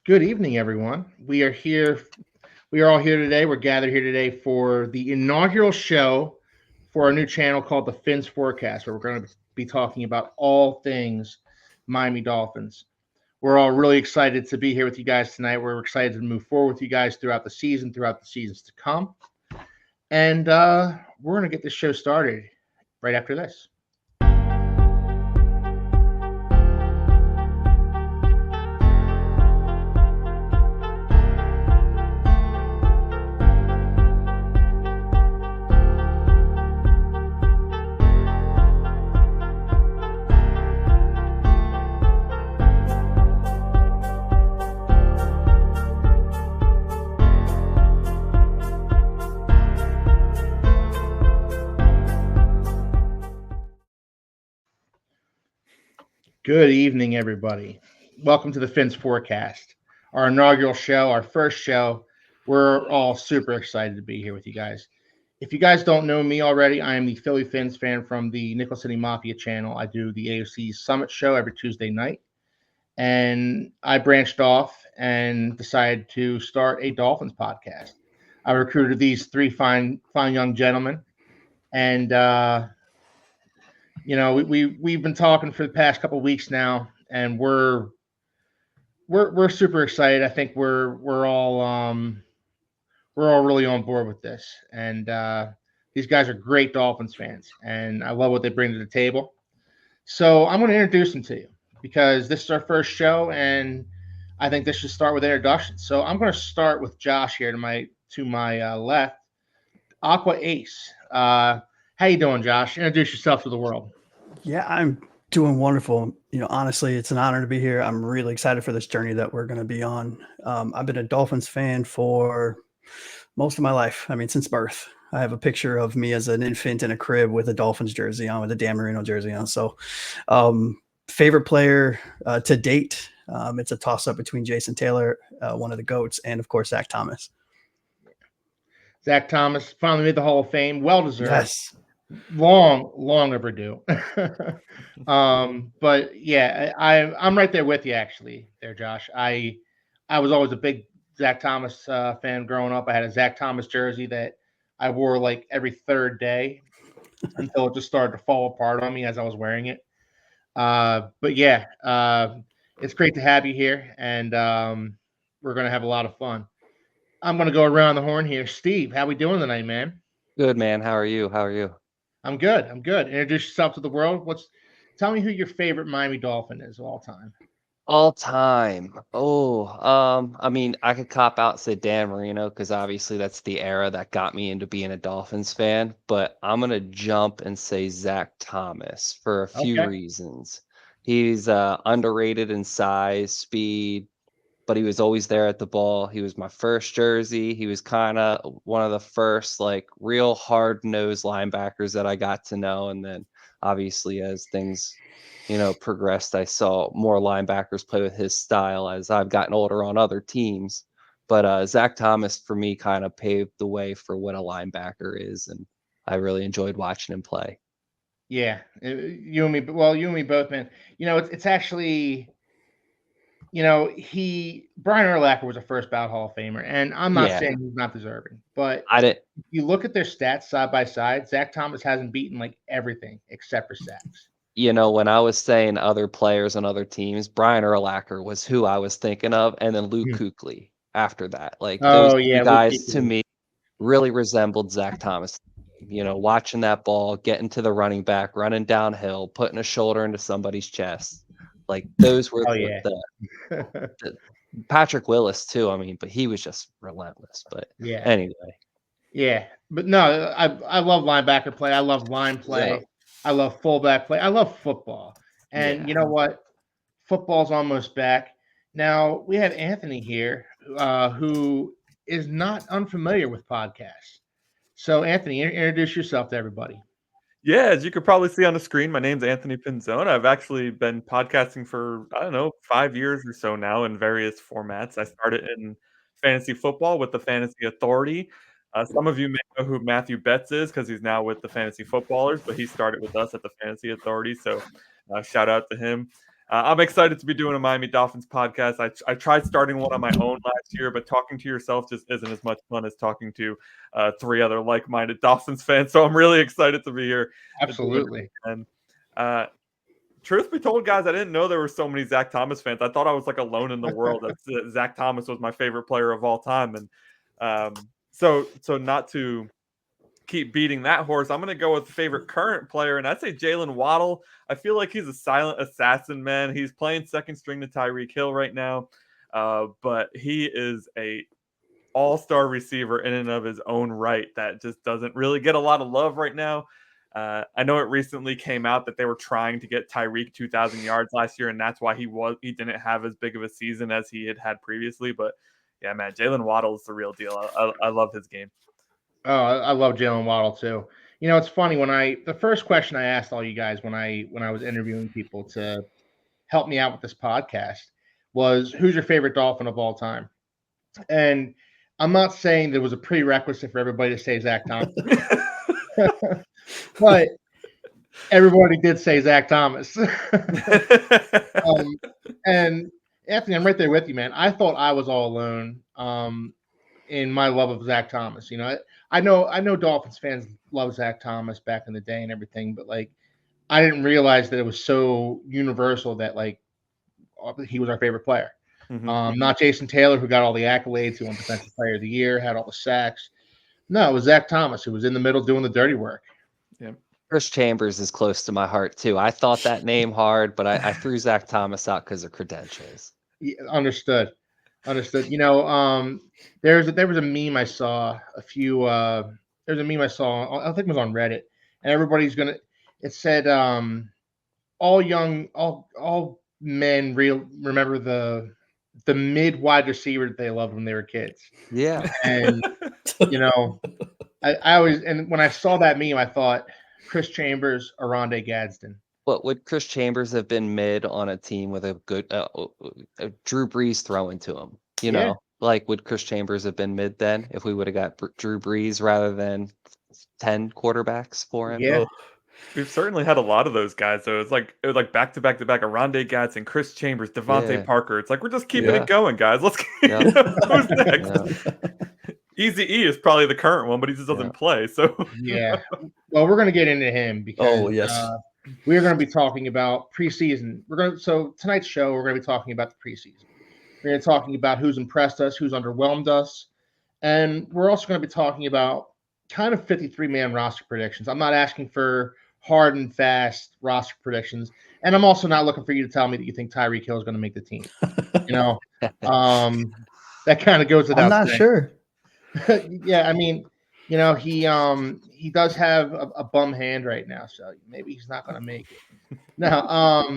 Good evening, everyone. We are here. We are all here today. We're gathered here today for the inaugural show for our new channel called the Phins Forecast, where we're going to be talking about all things Miami Dolphins. We're all really excited to be here with you guys tonight. We're excited to move forward with you guys throughout the season, throughout the seasons to come. And we're going to get this show started right after this. Good evening, everybody. Welcome to the Phins Forecast, our inaugural show, our first show. We're all super excited to be here with you guys. If you guys don't know me already, I am the Philly Phins fan from the Nickel City Mafia channel. I do the AOC Summit show every Tuesday night. And I branched off and decided to start a Dolphins podcast. I recruited these three fine young gentlemen. And we've been talking for the past couple of weeks now, and we're super excited. I think we're all really on board with this, and these guys are great Dolphins fans, and I love what they bring to the table. So I'm going to introduce them to you because this is our first show, and I think this should start with introductions. So I'm going to start with Josh here to my left, Aqua Ace. How you doing, Josh? Introduce yourself to the world. Yeah, I'm doing wonderful. Honestly, it's an honor to be here. I'm really excited for this journey that we're going to be on. I've been a Dolphins fan for most of my life. I mean, since birth. I have a picture of me as an infant in a crib with a Dolphins jersey on, with a Dan Marino jersey on. So, favorite player to date, it's a toss-up between Jason Taylor, one of the GOATs, and, of course, Zach Thomas. Zach Thomas finally made the Hall of Fame. Well deserved. Yes. Long overdue. But yeah, I'm right there with you actually there, Josh. I was always a big Zach Thomas fan growing up. I had a Zach Thomas jersey that I wore like every third day until it just started to fall apart on me as I was wearing it. But yeah, it's great to have you here, and we're gonna have a lot of fun. I'm gonna go around the horn here. Steve, how we doing tonight, man? Good, man. How are you? How are you? I'm good. I'm good. Introduce yourself to the world. Tell me who your favorite Miami Dolphin is of all time. All time. I mean, I could cop out and say Dan Marino because obviously that's the era that got me into being a Dolphins fan. But I'm gonna jump and say Zach Thomas for a few reasons. He's underrated in size, speed, but he was always there at the ball. He was my first jersey. He was kind of one of the first like real hard-nosed linebackers that I got to know. And then obviously as things, progressed, I saw more linebackers play with his style as I've gotten older on other teams. But Zach Thomas for me kind of paved the way for what a linebacker is. And I really enjoyed watching him play. Yeah, you and me. Well, you and me both, man. It's actually, Brian Urlacher was a first ballot Hall of Famer, and I'm not saying he's not deserving, but if you look at their stats side by side, Zach Thomas hasn't beaten like everything except for sacks. When I was saying other players on other teams, Brian Urlacher was who I was thinking of, and then Luke Kuechly after that. Like those guys to me really resembled Zach Thomas. Watching that ball, getting to the running back, running downhill, putting a shoulder into somebody's chest. Like those were the Patrick Willis too. I mean, but he was just relentless. But anyway. Yeah, but no, I love linebacker play. I love line play. Yeah. I love fullback play. I love football. And you know what? Football's almost back. Now we have Anthony here, who is not unfamiliar with podcasts. So Anthony, introduce yourself to everybody. Yeah, as you could probably see on the screen, my name's Anthony Pinzone. I've actually been podcasting for, 5 years or so now in various formats. I started in fantasy football with the Fantasy Authority. Some of you may know who Matthew Betts is because he's now with the Fantasy Footballers, but he started with us at the Fantasy Authority, so shout out to him. I'm excited to be doing a Miami Dolphins podcast. I tried starting one on my own last year, but talking to yourself just isn't as much fun as talking to 3 other like-minded Dolphins fans. So I'm really excited to be here. Absolutely. And truth be told, guys, I didn't know there were so many Zach Thomas fans. I thought I was like alone in the world. That Zach Thomas was my favorite player of all time. And so not to keep beating that horse, I'm going to go with favorite current player, and I'd say Jalen Waddle. I feel like he's a silent assassin, man. He's playing second string to Tyreek Hill right now, but he is a all-star receiver in and of his own right that just doesn't really get a lot of love right now. I know it recently came out that they were trying to get Tyreek 2,000 yards last year, and that's why he didn't have as big of a season as he had previously. But yeah, man, Jalen Waddle is the real deal. I love his game. Oh, I love Jalen Waddle too. You know, it's funny the first question I asked all you guys when I was interviewing people to help me out with this podcast was, who's your favorite Dolphin of all time? And I'm not saying there was a prerequisite for everybody to say Zach Thomas, but everybody did say Zach Thomas. And Anthony, I'm right there with you, man. I thought I was all alone in my love of Zach Thomas. You know, I know Dolphins fans love Zach Thomas back in the day and everything, but like, I didn't realize that it was so universal that like he was our favorite player. Mm-hmm. Not Jason Taylor, who got all the accolades, who won Defensive Player of the Year, had all the sacks. No, it was Zach Thomas, who was in the middle doing the dirty work. Yeah. Chris Chambers is close to my heart too. I thought that name hard, but I threw Zach Thomas out because of credentials. Yeah, understood. You know, there was a meme I saw there's a meme I saw, I think it was on Reddit, and it said all men remember the mid wide receiver that they loved when they were kids. Yeah. And you know, I always, and when I saw that meme, I thought Chris Chambers, Aronde Gadsden. But would Chris Chambers have been mid on a team with a good Drew Brees throwing to him? You know, like, would Chris Chambers have been mid then if we would have got Drew Brees rather than 10 quarterbacks for him? Yeah. We've certainly had a lot of those guys, though. It was like back to back to back. Aronde Gadsden, Chris Chambers, Devontae Parker. It's like, we're just keeping it going, guys. Let's who's next? Easy E is probably the current one, but he just doesn't play. So yeah. Well, we're gonna get into him because we're going to be talking about preseason. So tonight's show, we're going to be talking about the preseason. We're going to be talking about who's impressed us, who's underwhelmed us, and we're also going to be talking about kind of 53-man roster predictions. I'm not asking for hard and fast roster predictions, and I'm also not looking for you to tell me that you think Tyreek Hill is going to make the team. You know, that kind of goes without saying. I'm not sure. Yeah, I mean, you know, he does have a bum hand right now, so maybe he's not going to make it. Now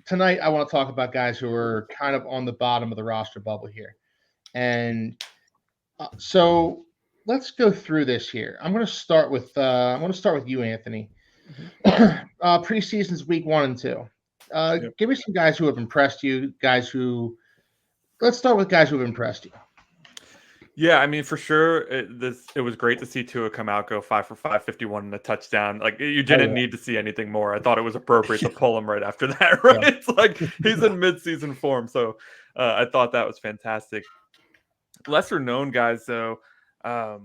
tonight I want to talk about guys who are kind of on the bottom of the roster bubble here, and so let's go through this here. I'm going to start with you, Anthony. Preseason's week 1 and 2. Give me some guys who have impressed you. Let's start with guys who have impressed you. Yeah, I mean, for sure, it was great to see Tua come out, go 5 for 5, 51 and a touchdown. Like, you didn't need to see anything more. I thought it was appropriate to pull him right after that, right? Yeah. It's like he's in mid-season form, so I thought that was fantastic. Lesser known guys, though, I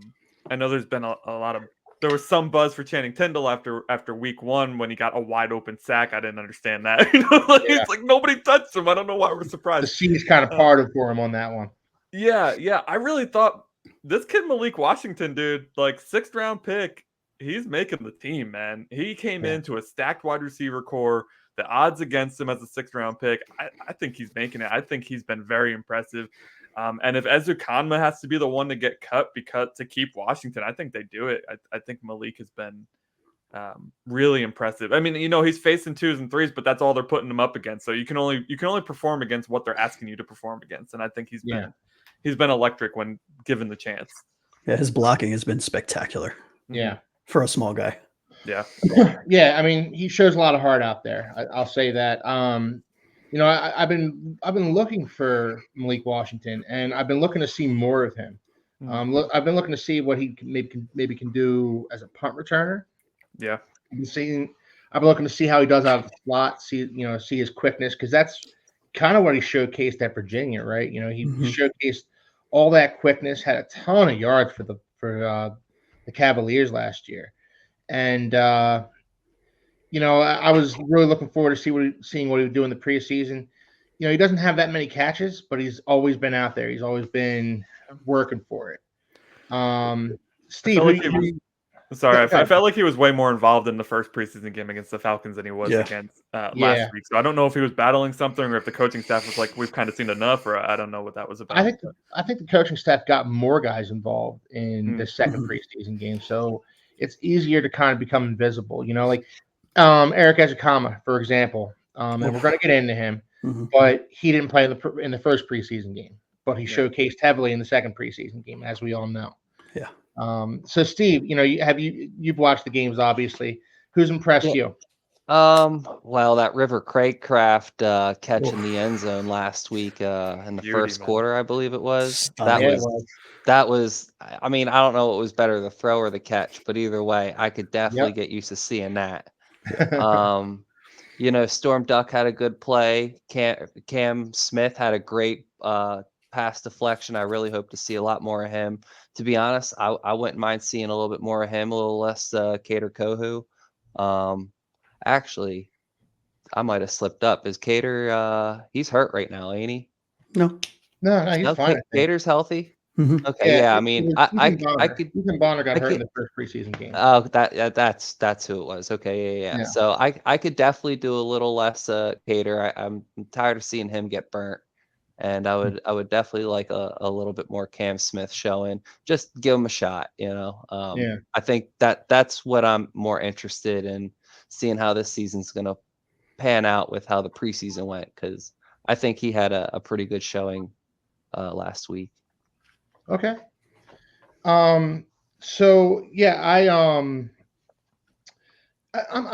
know there's been a lot of – there was some buzz for Channing Tindall after week 1 when he got a wide-open sack. I didn't understand that. It's like nobody touched him. I don't know why we're surprised. The seas kind of parted for him on that one. Yeah. I really thought this kid Malik Washington, dude, like 6th round pick, he's making the team, man. He came into a stacked wide receiver core. The odds against him as a 6th round pick, I think he's making it. I think he's been very impressive. And if Ezukanma has to be the one to get cut to keep Washington, I think they do it. I think Malik has been really impressive. I mean, you know, he's facing 2s and 3s, but that's all they're putting him up against. So you can only perform against what they're asking you to perform against. And I think he's been electric when given the chance. Yeah, his blocking has been spectacular. Yeah, for a small guy. Yeah. Yeah, I mean, he shows a lot of heart out there. I'll say that. You know, I've been looking for Malik Washington, and I've been looking to see more of him. I've been looking to see what he maybe can do as a punt returner. Yeah. I've I'm looking to see how he does out of the slot. See his quickness, because that's kind of what he showcased at Virginia, right? He showcased all that quickness, had a ton of yards for the Cavaliers last year, and I was really looking forward to seeing what he would do in the preseason. He doesn't have that many catches, but he's always been out there. He's always been working for it. Steve, I felt like he was way more involved in the first preseason game against the Falcons than he was against last week. So I don't know if he was battling something or if the coaching staff was like, we've kind of seen enough, or I don't know what that was about. I think the coaching staff got more guys involved in the second preseason game, so it's easier to kind of become invisible. Like Eric Ezekama, for example, and we're going to get into him, but he didn't play in the first preseason game, but he showcased heavily in the second preseason game, as we all know. Yeah. So Steve, you've watched the games, obviously. Who's impressed you? Well, that River Craycraft catch in the end zone last week in the first quarter, I believe it was. That was. I mean, I don't know what was better, the throw or the catch, but either way, I could definitely get used to seeing that. Storm Duck had a good play. Cam Smith had a great pass deflection. I really hope to see a lot more of him. To be honest, I wouldn't mind seeing a little bit more of him, a little less Cater Kohu. Actually, I might have slipped up. Is Cater? He's hurt right now, ain't he? No, he's fine. Cater's healthy. Mm-hmm. Okay, yeah. I mean, I could. Ethan Bonner got hurt in the first preseason game. Oh, that's who it was. Okay, yeah. So I could definitely do a little less Cater. I'm tired of seeing him get burnt, and I would definitely like a little bit more Cam Smith showing. Just give him a shot, I think that's what I'm more interested in, seeing how this season's gonna pan out with how the preseason went, because I think he had a pretty good showing last week. Okay. So yeah, I'm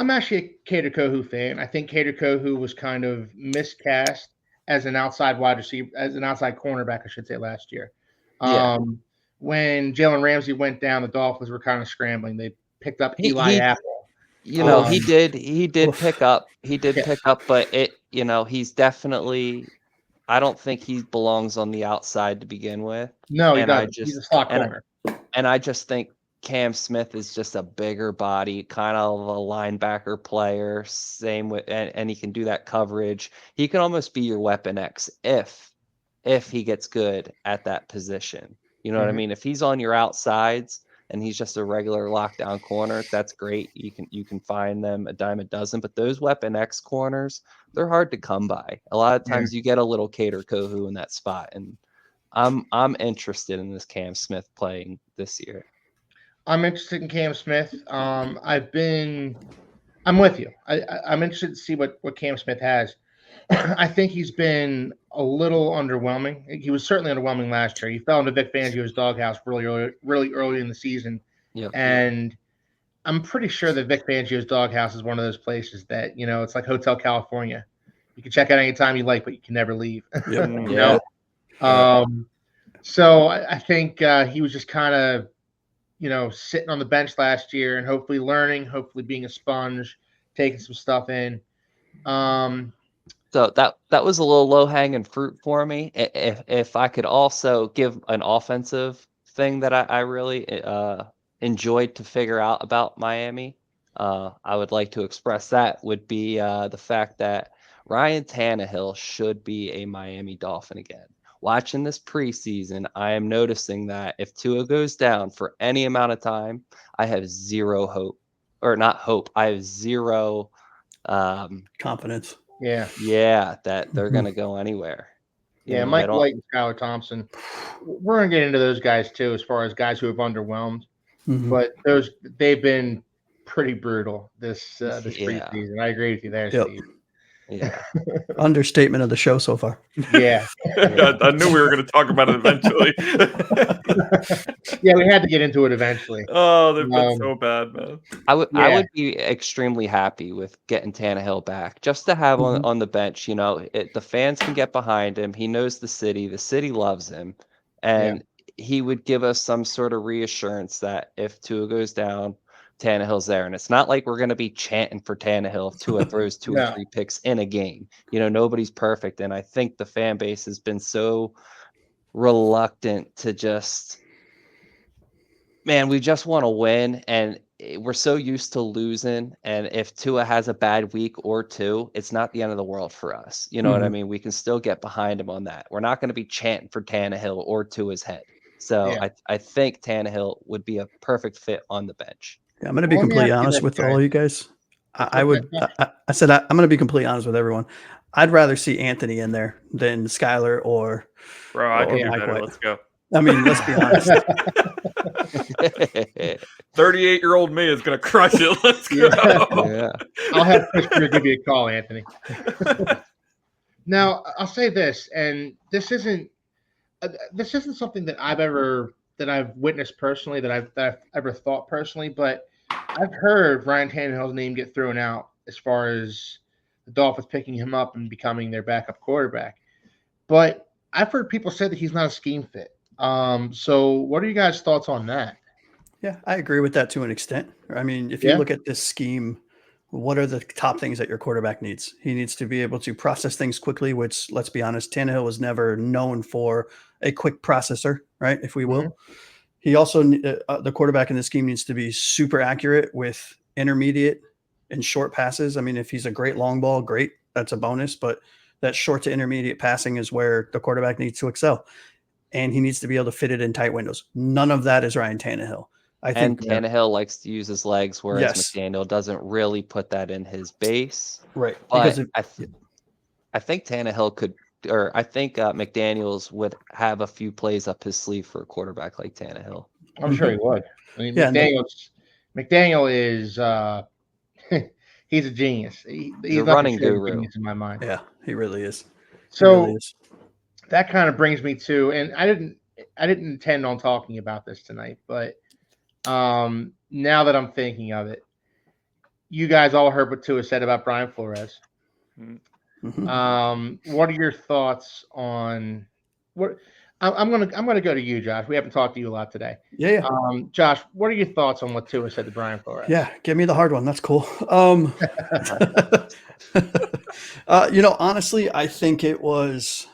actually a Cater Kohu fan. I think Cater Kohu was kind of miscast as an outside wide receiver, as an outside cornerback, I should say, last year. When Jalen Ramsey went down, the Dolphins were kind of scrambling. They picked up Eli Apple. He did pick up, but he's definitely. I don't think he belongs on the outside to begin with. No, he doesn't. He's a slot corner. And I just think Cam Smith is just a bigger body, kind of a linebacker player. Same with, and he can do that coverage. He can almost be your weapon X if he gets good at that position. You know what I mean? If he's on your outsides and he's just a regular lockdown corner, that's great. You can find them a dime a dozen. But those weapon X corners, they're hard to come by. A lot of times you get a little Cater Kohu in that spot, and I'm interested in this Cam Smith playing this year. I'm interested in Cam Smith. I'm with you. I'm interested to see what Cam Smith has. I think he's been a little underwhelming. He was certainly underwhelming last year. He fell into Vic Fangio's doghouse really early in the season. Yep. And I'm pretty sure that Vic Fangio's doghouse is one of those places that, it's like Hotel California. You can check out anytime you like, but you can never leave. Yep. So I think he was just kind of, sitting on the bench last year and hopefully learning, hopefully being a sponge, taking some stuff in. So that was a little low-hanging fruit for me. If I could also give an offensive thing that I really enjoyed to figure out about Miami, I would like to express that would be the fact that Ryan Tannehill should be a Miami Dolphin again. Watching this preseason, I am noticing that if Tua goes down for any amount of time, I have zero hope, or not hope. I have zero confidence. Yeah, that they're going to go anywhere. Yeah, Mike White and Skylar Thompson. We're going to get into those guys too, as far as guys who have underwhelmed. But they've been pretty brutal this preseason. I agree with you there, Steve. Yeah. Understatement of the show so far. Yeah. I knew we were going to talk about it eventually. Yeah, we had to get into it eventually. Oh, they've been so bad, man. I would be extremely happy with getting Tannehill back, just to have on the bench. The fans can get behind him. He knows the city loves him, and he would give us some sort of reassurance that if Tua goes down Tannehill's there. And it's not like we're going to be chanting for Tannehill if Tua throws two or No. three picks in a game. Nobody's perfect. And I think the fan base has been so reluctant to just, man, we just want to win. And we're so used to losing. And if Tua has a bad week or two, it's not the end of the world for us. You know what I mean? We can still get behind him on that. We're not going to be chanting for Tannehill or Tua's head. So Yeah. I think Tannehill would be a perfect fit on the bench. Yeah, I'm going to be Well, let me completely ask you honest this, with guys. all you guys. What's I that, would. Josh? I said I'm going to be completely honest with everyone. I'd rather see Anthony in there than Skylar or Bro, I can do Mike better. White. Let's go. I mean, let's be honest. 38-year-old me is gonna crush it. Let's go. Yeah. I'll have Chris give you a call, Anthony. Now, I'll say this, and this isn't something that I've witnessed personally, that I've ever thought personally, but I've heard Ryan Tannehill's name get thrown out as far as the Dolphins picking him up and becoming their backup quarterback. But I've heard people say that he's not a scheme fit. So what are you guys' thoughts on that? Yeah, I agree with that to an extent. I mean, if you Yeah. look at this scheme, what are the top things that your quarterback needs? He needs to be able to process things quickly, which, let's be honest, Tannehill was never known for a quick processor, right? If we will. He also, the quarterback in this scheme needs to be super accurate with intermediate and short passes. I mean, if he's a great long ball, great, that's a bonus. But that short to intermediate passing is where the quarterback needs to excel. And he needs to be able to fit it in tight windows. None of that is Ryan Tannehill. I think Tannehill likes to use his legs, whereas Yes. McDaniel doesn't really put that in his base. right. But Because I think Tannehill could, or I think McDaniels would have a few plays up his sleeve for a quarterback like Tannehill. I'm sure he would. I mean, Yeah, McDaniel is he's a genius. He's a not running the short guru. genius in my mind. yeah, he really is. So really is. that kind of brings me to, and I didn't intend on talking about this tonight, but now that I'm thinking of it, you guys all heard what Tua said about Brian Flores. What are your thoughts on what? I'm gonna go to you, Josh. We haven't talked to you a lot today. Yeah. Josh, what are your thoughts on what Tua said to Brian Flores? Yeah, give me the hard one. That's cool. Honestly, I think it was.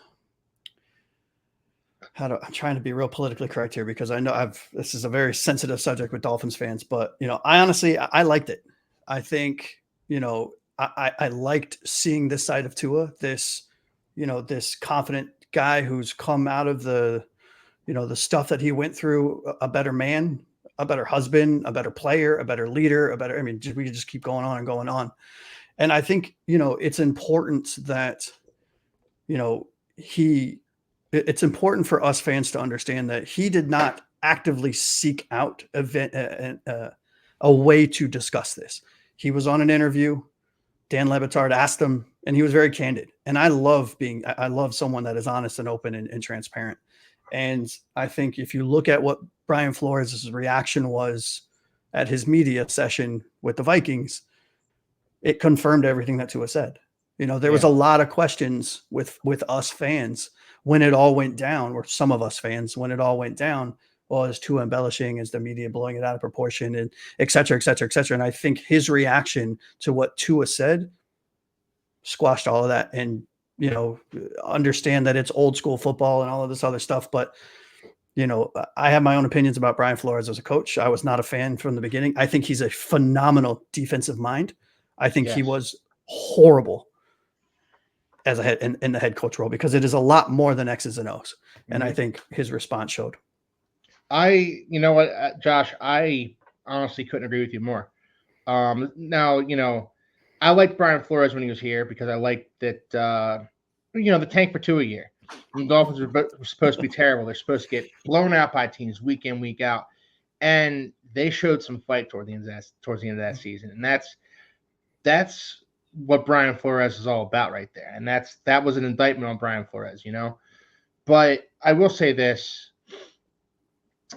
I'm trying to be real politically correct here because I know this is a very sensitive subject with Dolphins fans, but I liked it. I think, I liked seeing this side of Tua, this confident guy who's come out of the stuff that he went through, a better man, a better husband, a better player, a better leader, we could just keep going on and going on. And I think, it's important that, it's important for us fans to understand that he did not actively seek out a way to discuss this. He was on an interview. Dan Le Batard asked him, and he was very candid. And I love someone that is honest and open and transparent. And I think if you look at what Brian Flores' reaction was at his media session with the Vikings, it confirmed everything that Tua said. There was a lot of questions with us fans when it all went down, or some of us fans, when it all went down. Well, is Tua embellishing? Is the media blowing it out of proportion? And et cetera, et cetera, et cetera. And I think his reaction to what Tua said squashed all of that, and understand that it's old school football and all of this other stuff. But I have my own opinions about Brian Flores as a coach. I was not a fan from the beginning. I think he's a phenomenal defensive mind. I think he was horrible as a head in the head coach role, because it is a lot more than X's and O's. And I think his response showed. You know what, Josh, I honestly couldn't agree with you more. Now, I liked Brian Flores when he was here because I liked that, the tank for Tua year. The Dolphins were supposed to be terrible. They're supposed to get blown out by teams week in, week out. And they showed some fight towards the end of that season. And that's what Brian Flores is all about right there. And that was an indictment on Brian Flores, But I will say this.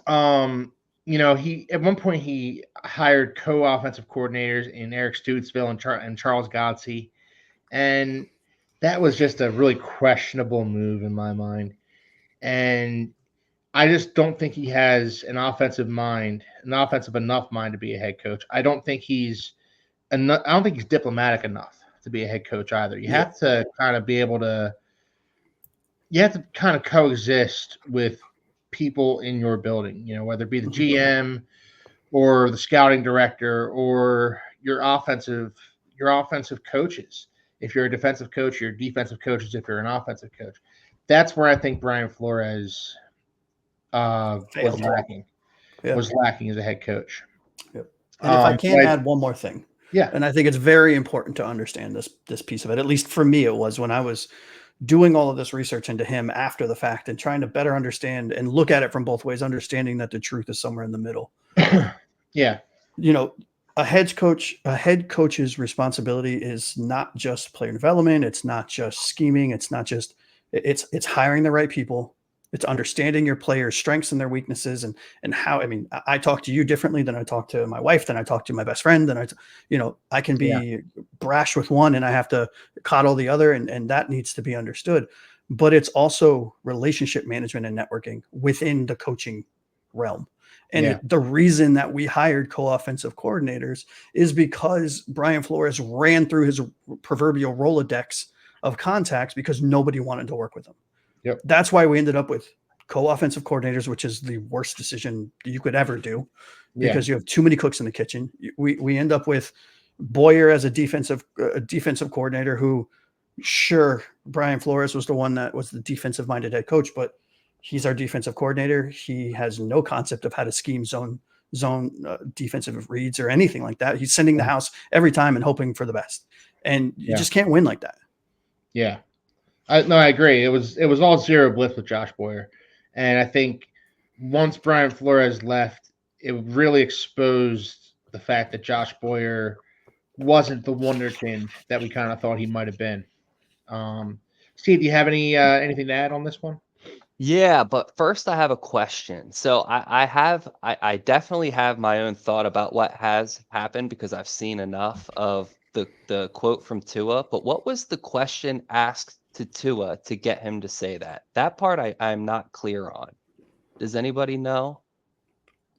He at one point he hired co-offensive coordinators in Eric Stutesville and Charles Godsey, and that was just a really questionable move in my mind. And I just don't think he has an offensive enough mind to be a head coach. I don't think he's enough. I don't think he's diplomatic enough to be a head coach either. You have to kind of be able to. You have to kind of coexist with people in your building. You know, whether it be the GM or the scouting director or your offensive coaches. If you're a defensive coach, your defensive coaches. If you're an offensive coach, that's where I think Brian Flores was Failed. lacking. Yeah. Was lacking as a head coach. Yep. And if I can but add one more thing, yeah, and I think it's very important to understand this piece of it. At least for me, it was when I was doing all of this research into him after the fact and trying to better understand and look at it from both ways, understanding that the truth is somewhere in the middle. yeah, You know, a head coach's responsibility is not just player development. It's not just scheming. It's not just it's hiring the right people. It's understanding your players' strengths and their weaknesses, and how. I mean, I talk to you differently than I talk to my wife, than I talk to my best friend, than I can be brash with one, and I have to coddle the other, and that needs to be understood. But it's also relationship management and networking within the coaching realm. And the reason that we hired co-offensive coordinators is because Brian Flores ran through his proverbial Rolodex of contacts because nobody wanted to work with him. Yep. That's why we ended up with co-offensive coordinators, which is the worst decision you could ever do because you have too many cooks in the kitchen. We end up with Boyer as a defensive coordinator who, sure, Brian Flores was the one that was the defensive-minded head coach, but he's our defensive coordinator. He has no concept of how to scheme zone defensive reads or anything like that. He's sending the house every time and hoping for the best. And you just can't win like that. Yeah. I agree. It was all zero bliss with Josh Boyer. And I think once Brian Flores left, it really exposed the fact that Josh Boyer wasn't the wonderkind that we kind of thought he might have been. Steve, do you have anything to add on this one? Yeah, but first I have a question. So I definitely have my own thought about what has happened because I've seen enough of the quote from Tua. But what was the question asked to Tua to get him to say that? That part I'm not clear on. Does anybody know?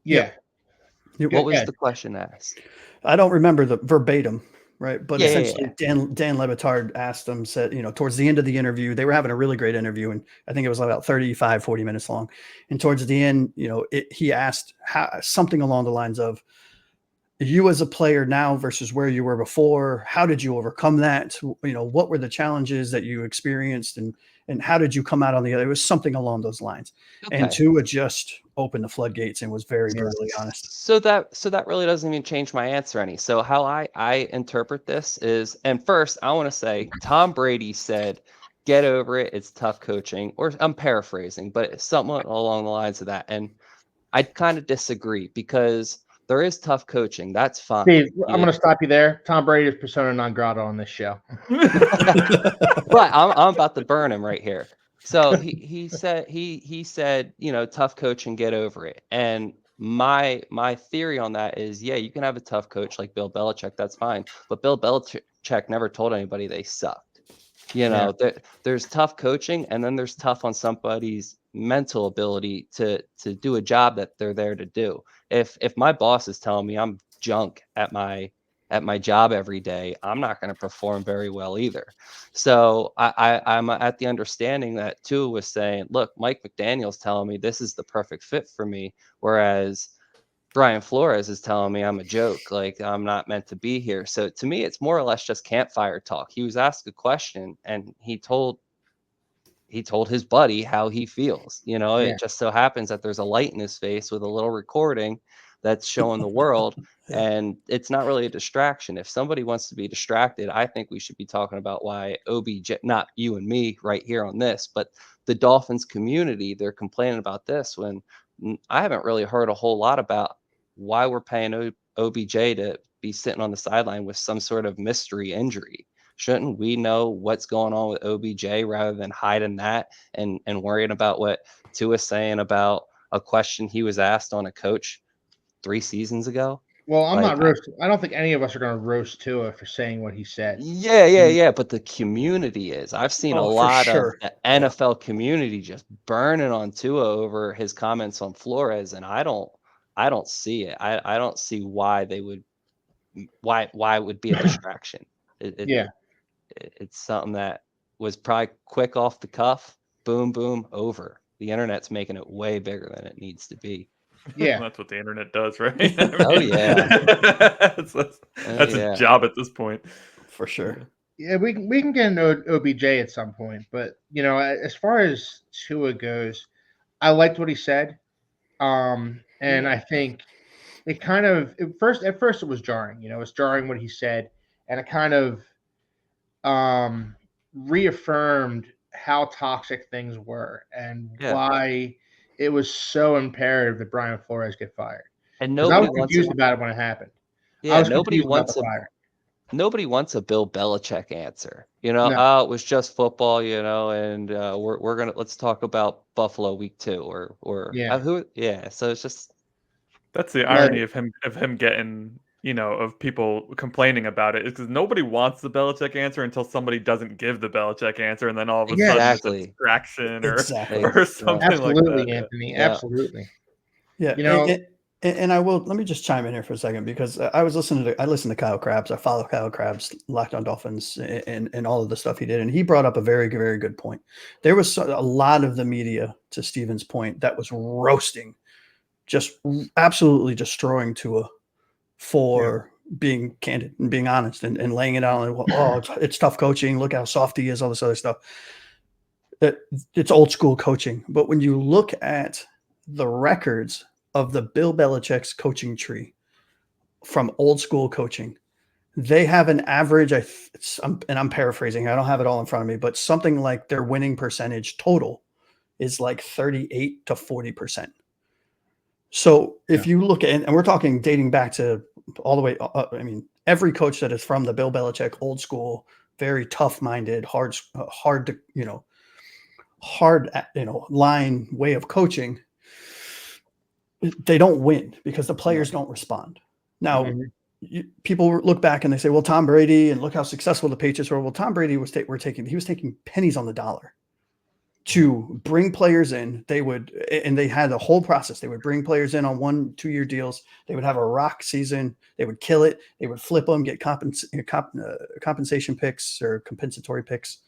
Yeah. What was the question asked? I don't remember the verbatim, right? But essentially, Yeah. Dan Le Batard asked him, said, towards the end of the interview, they were having a really great interview, and I think it was about 35, 40 minutes long. And towards the end, he asked something along the lines of, you as a player now versus where you were before, how did you overcome that? What were the challenges that you experienced, and how did you come out on the other? It was something along those lines. Okay. And Tua just opened the floodgates and was very brutally honest. So that really doesn't even change my answer any. So how I interpret this is, and first I want to say Tom Brady said, "Get over it. It's tough coaching," or I'm paraphrasing, but somewhat along the lines of that. And I kind of disagree because there is tough coaching. That's fine. Steve, I'm going to stop you there. Tom Brady is persona non grata on this show. But I'm about to burn him right here. So he said, tough coaching, get over it. And my theory on that is, you can have a tough coach like Bill Belichick. That's fine. But Bill Belichick never told anybody they sucked. There's tough coaching, and then there's tough on somebody's mental ability to do a job that they're there to do. If my boss is telling me I'm junk at my job every day, I'm not going to perform very well either. So I'm at the understanding that Tua was saying, look, Mike McDaniel's telling me this is the perfect fit for me, whereas Brian Flores is telling me I'm a joke, like I'm not meant to be here. So to me, it's more or less just campfire talk. He was asked a question and he told his buddy how he feels. It just so happens that there's a light in his face with a little recording that's showing the world. And it's not really a distraction. If somebody wants to be distracted, I think we should be talking about why OBJ, not you and me right here on this, but the Dolphins community, they're complaining about this when I haven't really heard a whole lot about why we're paying OBJ to be sitting on the sideline with some sort of mystery injury. Shouldn't we know what's going on with OBJ rather than hiding that and worrying about what Tua's saying about a question he was asked on a coach 3 seasons ago? Well, I'm Like, not roasting. I don't think any of us are going to roast Tua for saying what he said. yeah, but the community is. I've seen a Oh, for lot of sure. the NFL community just burning on Tua over his comments on Flores, and I don't see it. I don't see why they would why it would be a distraction. Yeah, It's something that was probably quick off the cuff, boom, boom, over. The internet's making it way bigger than it needs to be. yeah. That's what the internet does, right? Oh, yeah. that's Yeah. a job at this point. For sure. Yeah, we can get into OBJ at some point, but as far as Tua goes, I liked what he said, and I think it kind of at first it was jarring. It was jarring what he said, and it kind of reaffirmed how toxic things were and Yeah. why it was so imperative that Brian Flores get fired. And Because I was nobody wants confused a about it when it happened. I yeah, was nobody confused about the wants a fire. nobody wants a Bill Belichick answer. No, Oh, it was just football, and we're gonna let's talk about Buffalo week 2 or yeah, who so it's just That's the like irony of him getting, of people complaining about it, is because nobody wants the Belichick answer until somebody doesn't give the Belichick answer, and then all of a yeah, sudden it's a exactly. distraction or Exactly. or something like that. absolutely, Yeah. Anthony, Yeah. absolutely. Yeah, You know, and I will let me just chime in here for a second because I listened to Kyle Krabs. I follow Kyle Krabs, Locked On Dolphins, and all of the stuff he did, and he brought up a very very good point. There was a lot of the media, to Steven's point, that was roasting, just absolutely destroying Tua for being candid and being honest and laying it out. And it's tough coaching. Look how soft he is. All this other stuff. It's old school coaching. But when you look at the records of the Bill Belichick's coaching tree from old school coaching, they have an average. And I'm paraphrasing. I don't have it all in front of me, but something like their winning percentage total is like 38 to 40%. So if you look at, and we're talking dating back to all the way, every coach that is from the Bill Belichick old school, very tough minded, hard to, line way of coaching, they don't win because the players don't respond. Now, people look back and they say, well, Tom Brady, and look how successful the Patriots were. Well, Tom Brady was taking pennies on the dollar to bring players in. They had a whole process. They would bring players in on 1-2 year deals. They would have a rock season. They would kill it. They would flip them, get compensation picks or compensatory picks,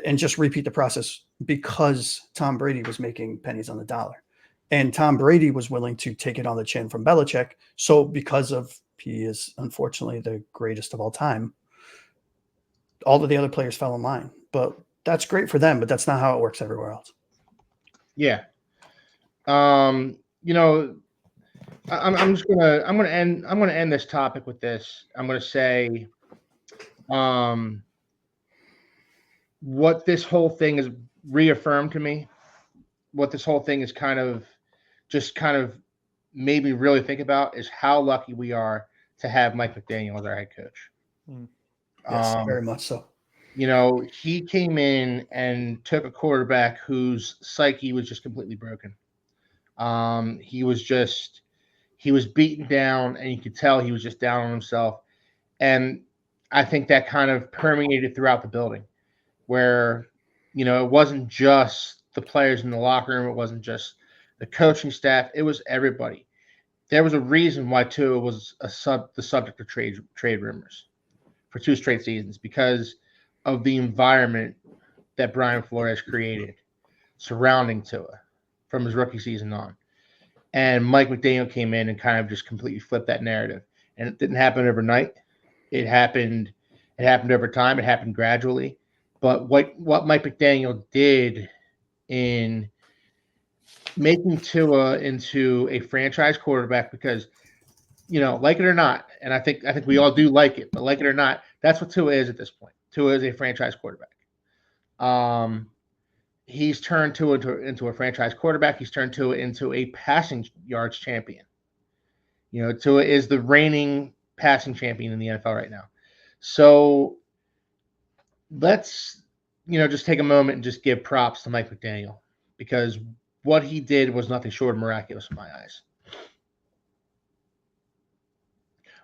and just repeat the process because Tom Brady was making pennies on the dollar. And Tom Brady was willing to take it on the chin from Belichick. So because he is unfortunately the greatest of all time, all of the other players fell in line. But that's great for them, but that's not how it works everywhere else. Yeah. I'm gonna end this topic with this. I'm gonna say, what this whole thing has reaffirmed to me, what this whole thing is kind of made me really think about is how lucky we are to have Mike McDaniel as our head coach. Yes, very much so. He came in and took a quarterback whose psyche was just completely broken. He was beaten down, and you could tell he was just down on himself. And I think that kind of permeated throughout the building, where, it wasn't just the players in the locker room. It wasn't just the coaching staff. It was everybody. There was a reason why Tua was the subject of trade rumors for 2 straight seasons, because of the environment that Brian Flores created surrounding Tua from his rookie season on. And Mike McDaniel came in and kind of just completely flipped that narrative. And it didn't happen overnight. It happened over time. It happened gradually. But what Mike McDaniel did in making Tua into a franchise quarterback, because, like it or not, and I think we all do like it, but like it or not, that's what Tua is at this point. Tua is a franchise quarterback. He's turned Tua into a franchise quarterback. He's turned Tua into a passing yards champion. Tua is the reigning passing champion in the NFL right now. So let's, just take a moment and just give props to Mike McDaniel, because what he did was nothing short of miraculous in my eyes.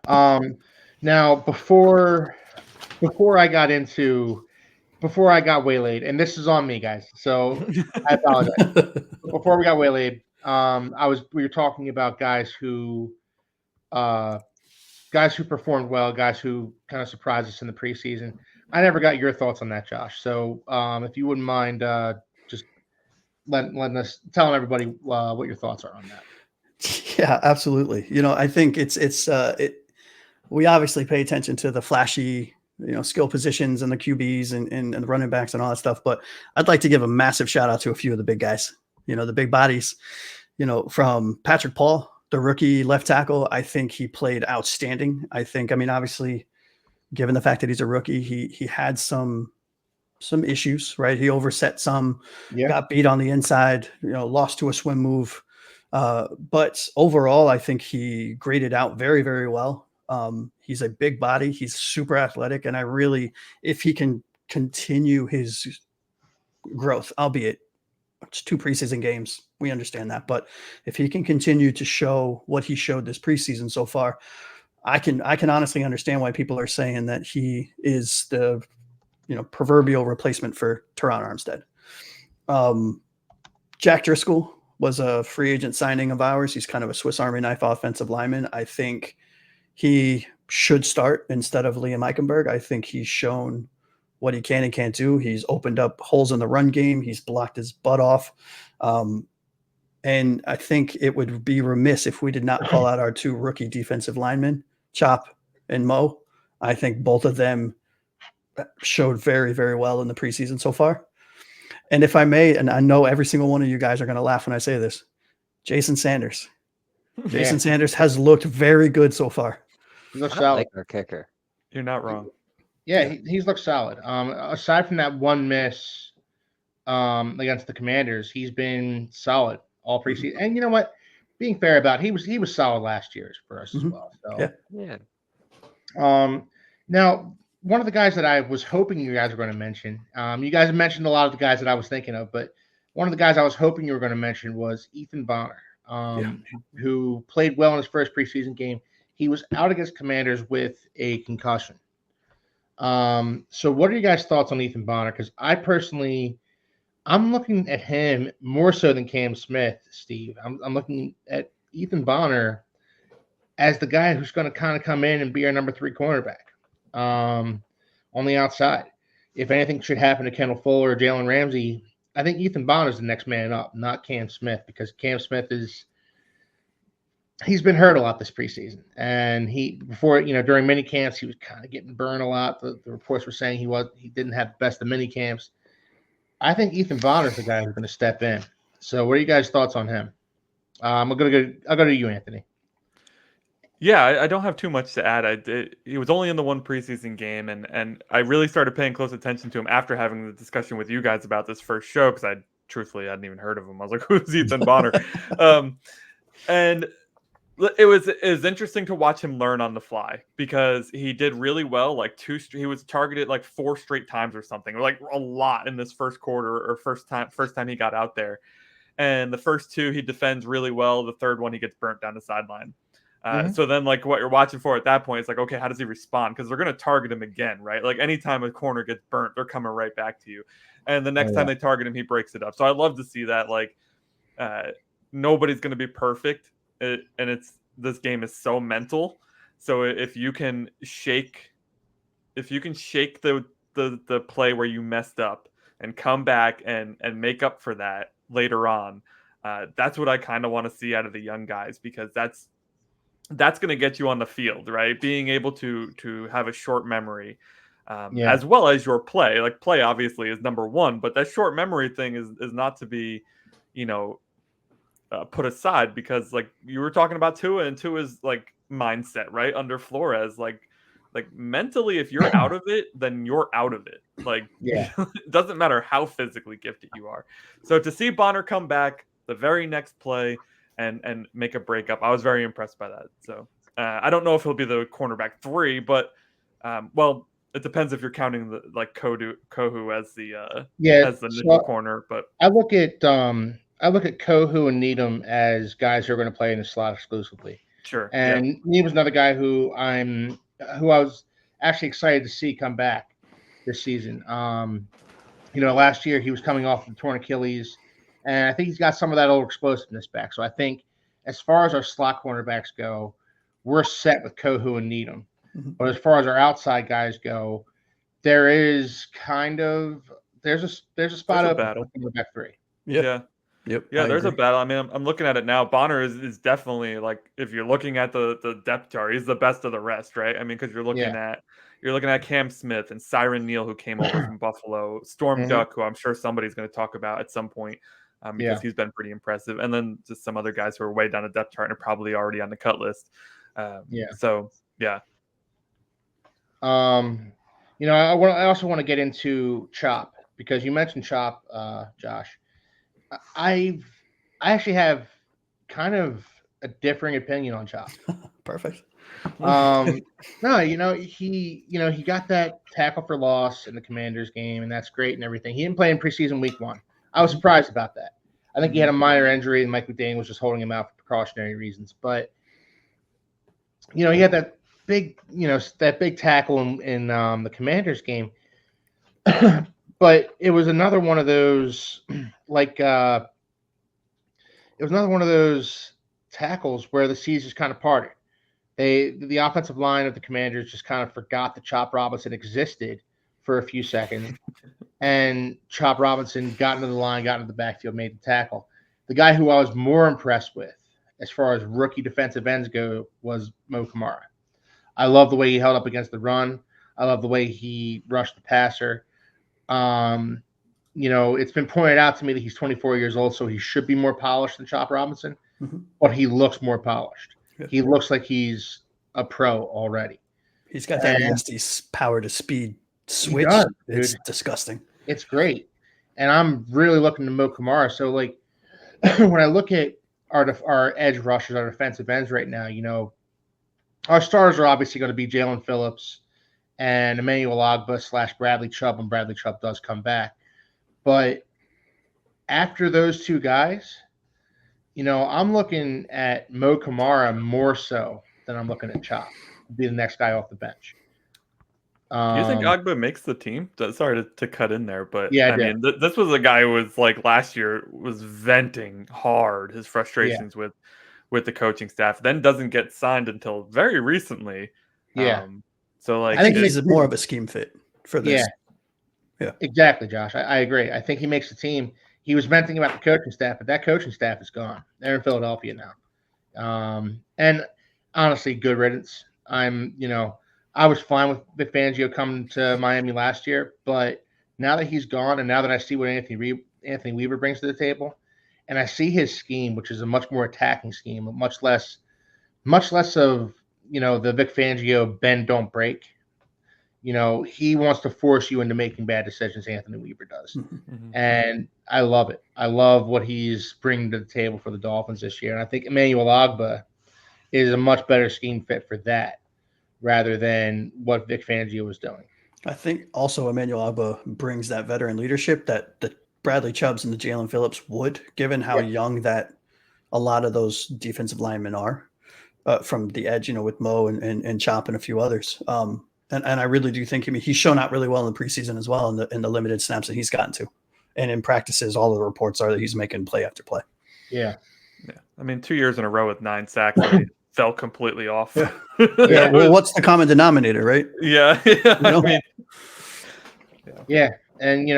Now before I got into before I got waylaid, and this is on me, guys. So I apologize. Before we got waylaid, we were talking about uh, guys who performed well, guys who kind of surprised us in the preseason. I never got your thoughts on that, Josh. So if you wouldn't mind just letting us telling everybody what your thoughts are on that. Yeah, absolutely. I think we obviously pay attention to the flashy, skill positions and the QBs and the running backs and all that stuff. But I'd like to give a massive shout out to a few of the big guys, the big bodies, from Patrick Paul, the rookie left tackle. I think he played outstanding. Obviously, given the fact that he's a rookie, he had some issues, right? He overset some, got beat on the inside, lost to a swim move. But overall, I think he graded out very, very well. He's a big body. He's super athletic. And if he can continue his growth, albeit it's 2 preseason games, we understand that. But if he can continue to show what he showed this preseason so far, I can honestly understand why people are saying that he is the proverbial replacement for Teron Armstead. Jack Driscoll was a free agent signing of ours. He's kind of a Swiss Army knife offensive lineman. I think he should start instead of Liam Eichenberg. I think he's shown what he can and can't do. He's opened up holes in the run game. He's blocked his butt off. And I think it would be remiss if we did not call out our 2 rookie defensive linemen, Chop and Mo. I think both of them showed very, very well in the preseason so far. And if I may, and I know every single one of you guys are going to laugh when I say this, Jason Sanders. Jason Sanders has looked very good so far. He looks I solid. like our kicker. You're not wrong. Yeah, he's looked solid. Aside from that one miss against the Commanders, he's been solid all preseason. And you know what? Being fair about it, he was solid last year for us as well. So Yeah. Now one of the guys that I was hoping you guys were going to mention, you guys have mentioned a lot of the guys that I was thinking of, but one of the guys I was hoping you were going to mention was Ethan Bonner, who played well in his first preseason game. He was out against Commanders with a concussion. So what are you guys' thoughts on Ethan Bonner? Because I'm looking at him more so than Cam Smith, Steve. I'm looking at Ethan Bonner as the guy who's going to kind of come in and be our number 3 cornerback on the outside. If anything should happen to Kendall Fuller or Jalen Ramsey, I think Ethan Bonner is the next man up, not Cam Smith, because Cam Smith he's been hurt a lot this preseason. And during mini camps, he was kind of getting burned a lot. The reports were saying he didn't have the best of mini camps. I think Ethan Bonner is the guy who's going to step in. So what are you guys' thoughts on him? I'll go to you, Anthony. Yeah, I don't have too much to add. He was only in the one preseason game, and I really started paying close attention to him after having the discussion with you guys about this first show, because I truthfully hadn't even heard of him. I was like, who's Ethan Bonner? And it was interesting to watch him learn on the fly, because he did really well. He was targeted 4 straight times or something, like a lot in this first quarter, or first time he got out there. And the first 2 he defends really well. The third one he gets burnt down the sideline. So then, what you're watching for at that point is okay, how does he respond? Because they're going to target him again, right? Anytime a corner gets burnt, they're coming right back to you. And the next time they target him, he breaks it up. So I love to see that. Nobody's going to be perfect, and this game is so mental. So if you can shake the play where you messed up and come back and make up for that later on, that's what I kind of want to see out of the young guys, because that's going to get you on the field, right? Being able to have a short memory, as well as your play. Play obviously is number 1, but that short memory thing is not to be, put aside, because you were talking about Tua, and Tua's mindset, right, under Flores, mentally, if you're out of it, then you're out of it. It doesn't matter how physically gifted you are. So to see Bonner come back the very next play and make a breakup, I was very impressed by that. So I don't know if he'll be the cornerback 3, but it depends if you're counting the Kohu as the nickel corner. But I look at Kohu and Needham as guys who are going to play in the slot exclusively. Sure. And he was another guy who I was actually excited to see come back this season. Last year he was coming off the torn Achilles, and I think he's got some of that old explosiveness back. So I think as far as our slot cornerbacks go, we're set with Kohu and Needham. Mm-hmm. But as far as our outside guys go, there is there's a spot open battle for cornerback 3. Yeah. Yep. Yeah, I there's a agree. battle. I mean, I'm looking at it now. Bonner is definitely, like, if you're looking at the depth chart, he's the best of the rest, right? I mean, because you're looking at Cam Smith and Siren Neal, who came over from Buffalo, Storm Duck, who I'm sure somebody's going to talk about at some point, because he's been pretty impressive, and then just some other guys who are way down the depth chart and are probably already on the cut list. So yeah. I also want to get into Chop, because you mentioned Chop, Josh. I actually have kind of a differing opinion on Chop. Perfect. No, he got that tackle for loss in the Commanders game, and that's great and everything. He didn't play in preseason week 1. I was surprised about that. I think he had a minor injury, and Mike McDaniel was just holding him out for precautionary reasons. But he had that big tackle in the Commanders game. But it was another one of those tackles where the seas just kind of parted. The offensive line of the Commanders just kind of forgot that Chop Robinson existed for a few seconds, and Chop Robinson got into the line, got into the backfield, made the tackle. The guy who I was more impressed with, as far as rookie defensive ends go, was Mo Kamara. I love the way he held up against the run. I love the way he rushed the passer. It's been pointed out to me that he's 24 years old, so he should be more polished than Chop Robinson, but he looks more polished. Yeah. He looks like he's a pro already. He's got that nasty power to speed switch. It's disgusting. It's great. And I'm really looking to Mo Kamara. So, like, when I look at our edge rushers, our defensive ends right now, our stars are obviously going to be Jalen Phillips and Emmanuel Ogbah / Bradley Chubb when Bradley Chubb does come back. But after those two guys, I'm looking at Mo Kamara more so than I'm looking at Chop to be the next guy off the bench. Do you think Ogbah makes the team? Sorry to cut in there, but I mean, this was a guy who was, like, last year was venting hard his frustrations with the coaching staff, then doesn't get signed until very recently. So, like, I think he's more of a scheme fit for this. Yeah, exactly, Josh. I agree. I think he makes the team. He was venting about the coaching staff, but that coaching staff is gone. They're in Philadelphia now. And honestly, good riddance. I was fine with Vic Fangio coming to Miami last year, but now that he's gone, and now that I see what Anthony Weaver brings to the table, and I see his scheme, which is a much more attacking scheme, much less of the Vic Fangio bend don't break. He wants to force you into making bad decisions. Anthony Weaver does, and I love it. I love what he's bringing to the table for the Dolphins this year, and I think Emmanuel Ogbah is a much better scheme fit for that, rather than what Vic Fangio was doing. I think also Emmanuel Ogbah brings that veteran leadership that the Bradley Chubbs and the Jalen Phillips would, given how young that a lot of those defensive linemen are from the edge, with Mo and Chop and a few others. And I really do think, he's shown out really well in the preseason as well in the limited snaps that he's gotten to. And in practices, all of the reports are that he's making play after play. Yeah. I mean, 2 years in a row with 9 sacks, he fell completely off. Yeah. Well, what's the common denominator, right? Yeah. Yeah. And,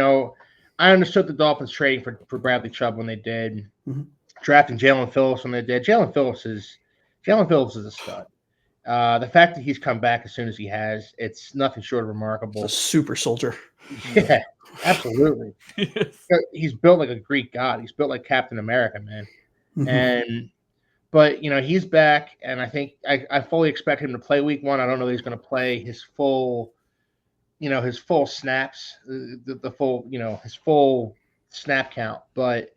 I understood the Dolphins trading for Bradley Chubb when they did, drafting Jalen Phillips when they did. Jalen Phillips is a stud. The fact that he's come back as soon as he has, it's nothing short of remarkable. It's a super soldier. Yeah, absolutely. He's built like a Greek god. He's built like Captain America, man. But he's back, and I think I fully expect him to play week 1. I don't know that he's going to play his full snaps, the full, his full snap count. But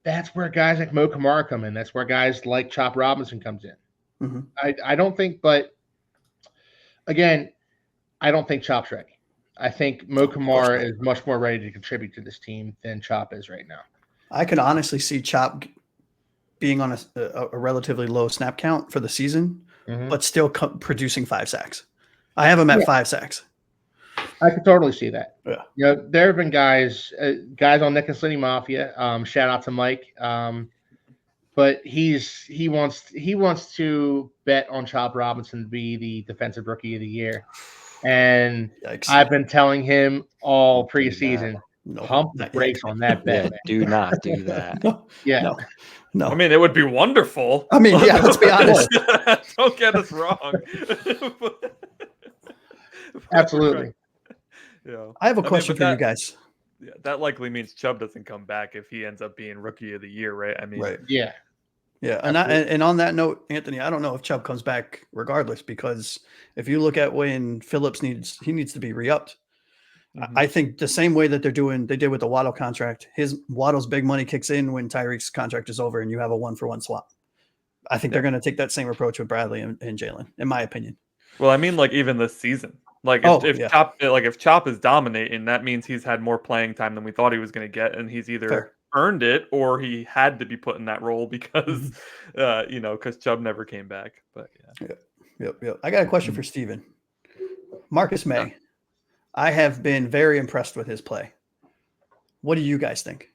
that's where guys like Mo Kamara come in. That's where guys like Chop Robinson comes in. I don't think, but again, I don't think Chop's ready. I think Mo Kamara is much more ready to contribute to this team than Chop is right now. I can honestly see Chop being on a relatively low snap count for the season, but still producing 5 sacks. I have him at 5 sacks. I could totally see that. Yeah. You know, there have been guys on Nick and Slinny Mafia. Shout out to Mike. But he wants to bet on Chop Robinson to be the defensive rookie of the year. And Yikes. I've been telling him all preseason, No, pump the brakes on that bet. Yeah, do not do that. No. I mean, it would be wonderful. I mean, yeah, let's be honest. Don't get us wrong. Absolutely. Yeah. I have a question for you guys. Yeah, that likely means Chubb doesn't come back if he ends up being rookie of the year, right? I mean, Yeah. Yeah, and on that note, Anthony, I don't know if Chubb comes back regardless, because if you look at when Phillips needs to be re-upped. I think the same way that they did with the Waddle contract, Waddle's big money kicks in when Tyreek's contract is over and you have a 1-for-1 swap. I think they're going to take that same approach with Bradley and Jalen, in my opinion. Well, I mean, like even this season, like if Chop is dominating, that means he's had more playing time than we thought he was going to get, and he's either earned it or he had to be put in that role because, because Chubb never came back. But Yep. I got a question for Steven. Marcus May. Yeah. I have been very impressed with his play. What do you guys think?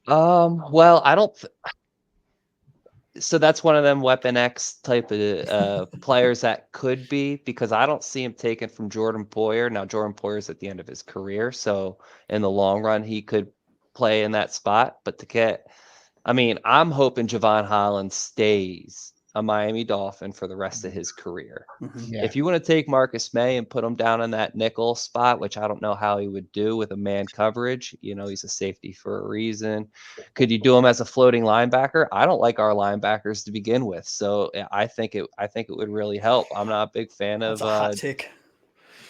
Well, I don't. So that's one of them Weapon X type of players that could be, because I don't see him taken from Jordan Poyer. Now, Jordan Poyer's at the end of his career, so in the long run, he could play in that spot. But I'm hoping Javon Holland stays a Miami Dolphin for the rest of his career. Yeah. If you want to take Marcus May and put him down in that nickel spot, which I don't know how he would do with a man coverage, he's a safety for a reason. Could you do him as a floating linebacker? I don't like our linebackers to begin with, so I think it would really help. I'm not a big fan That's of a hot take.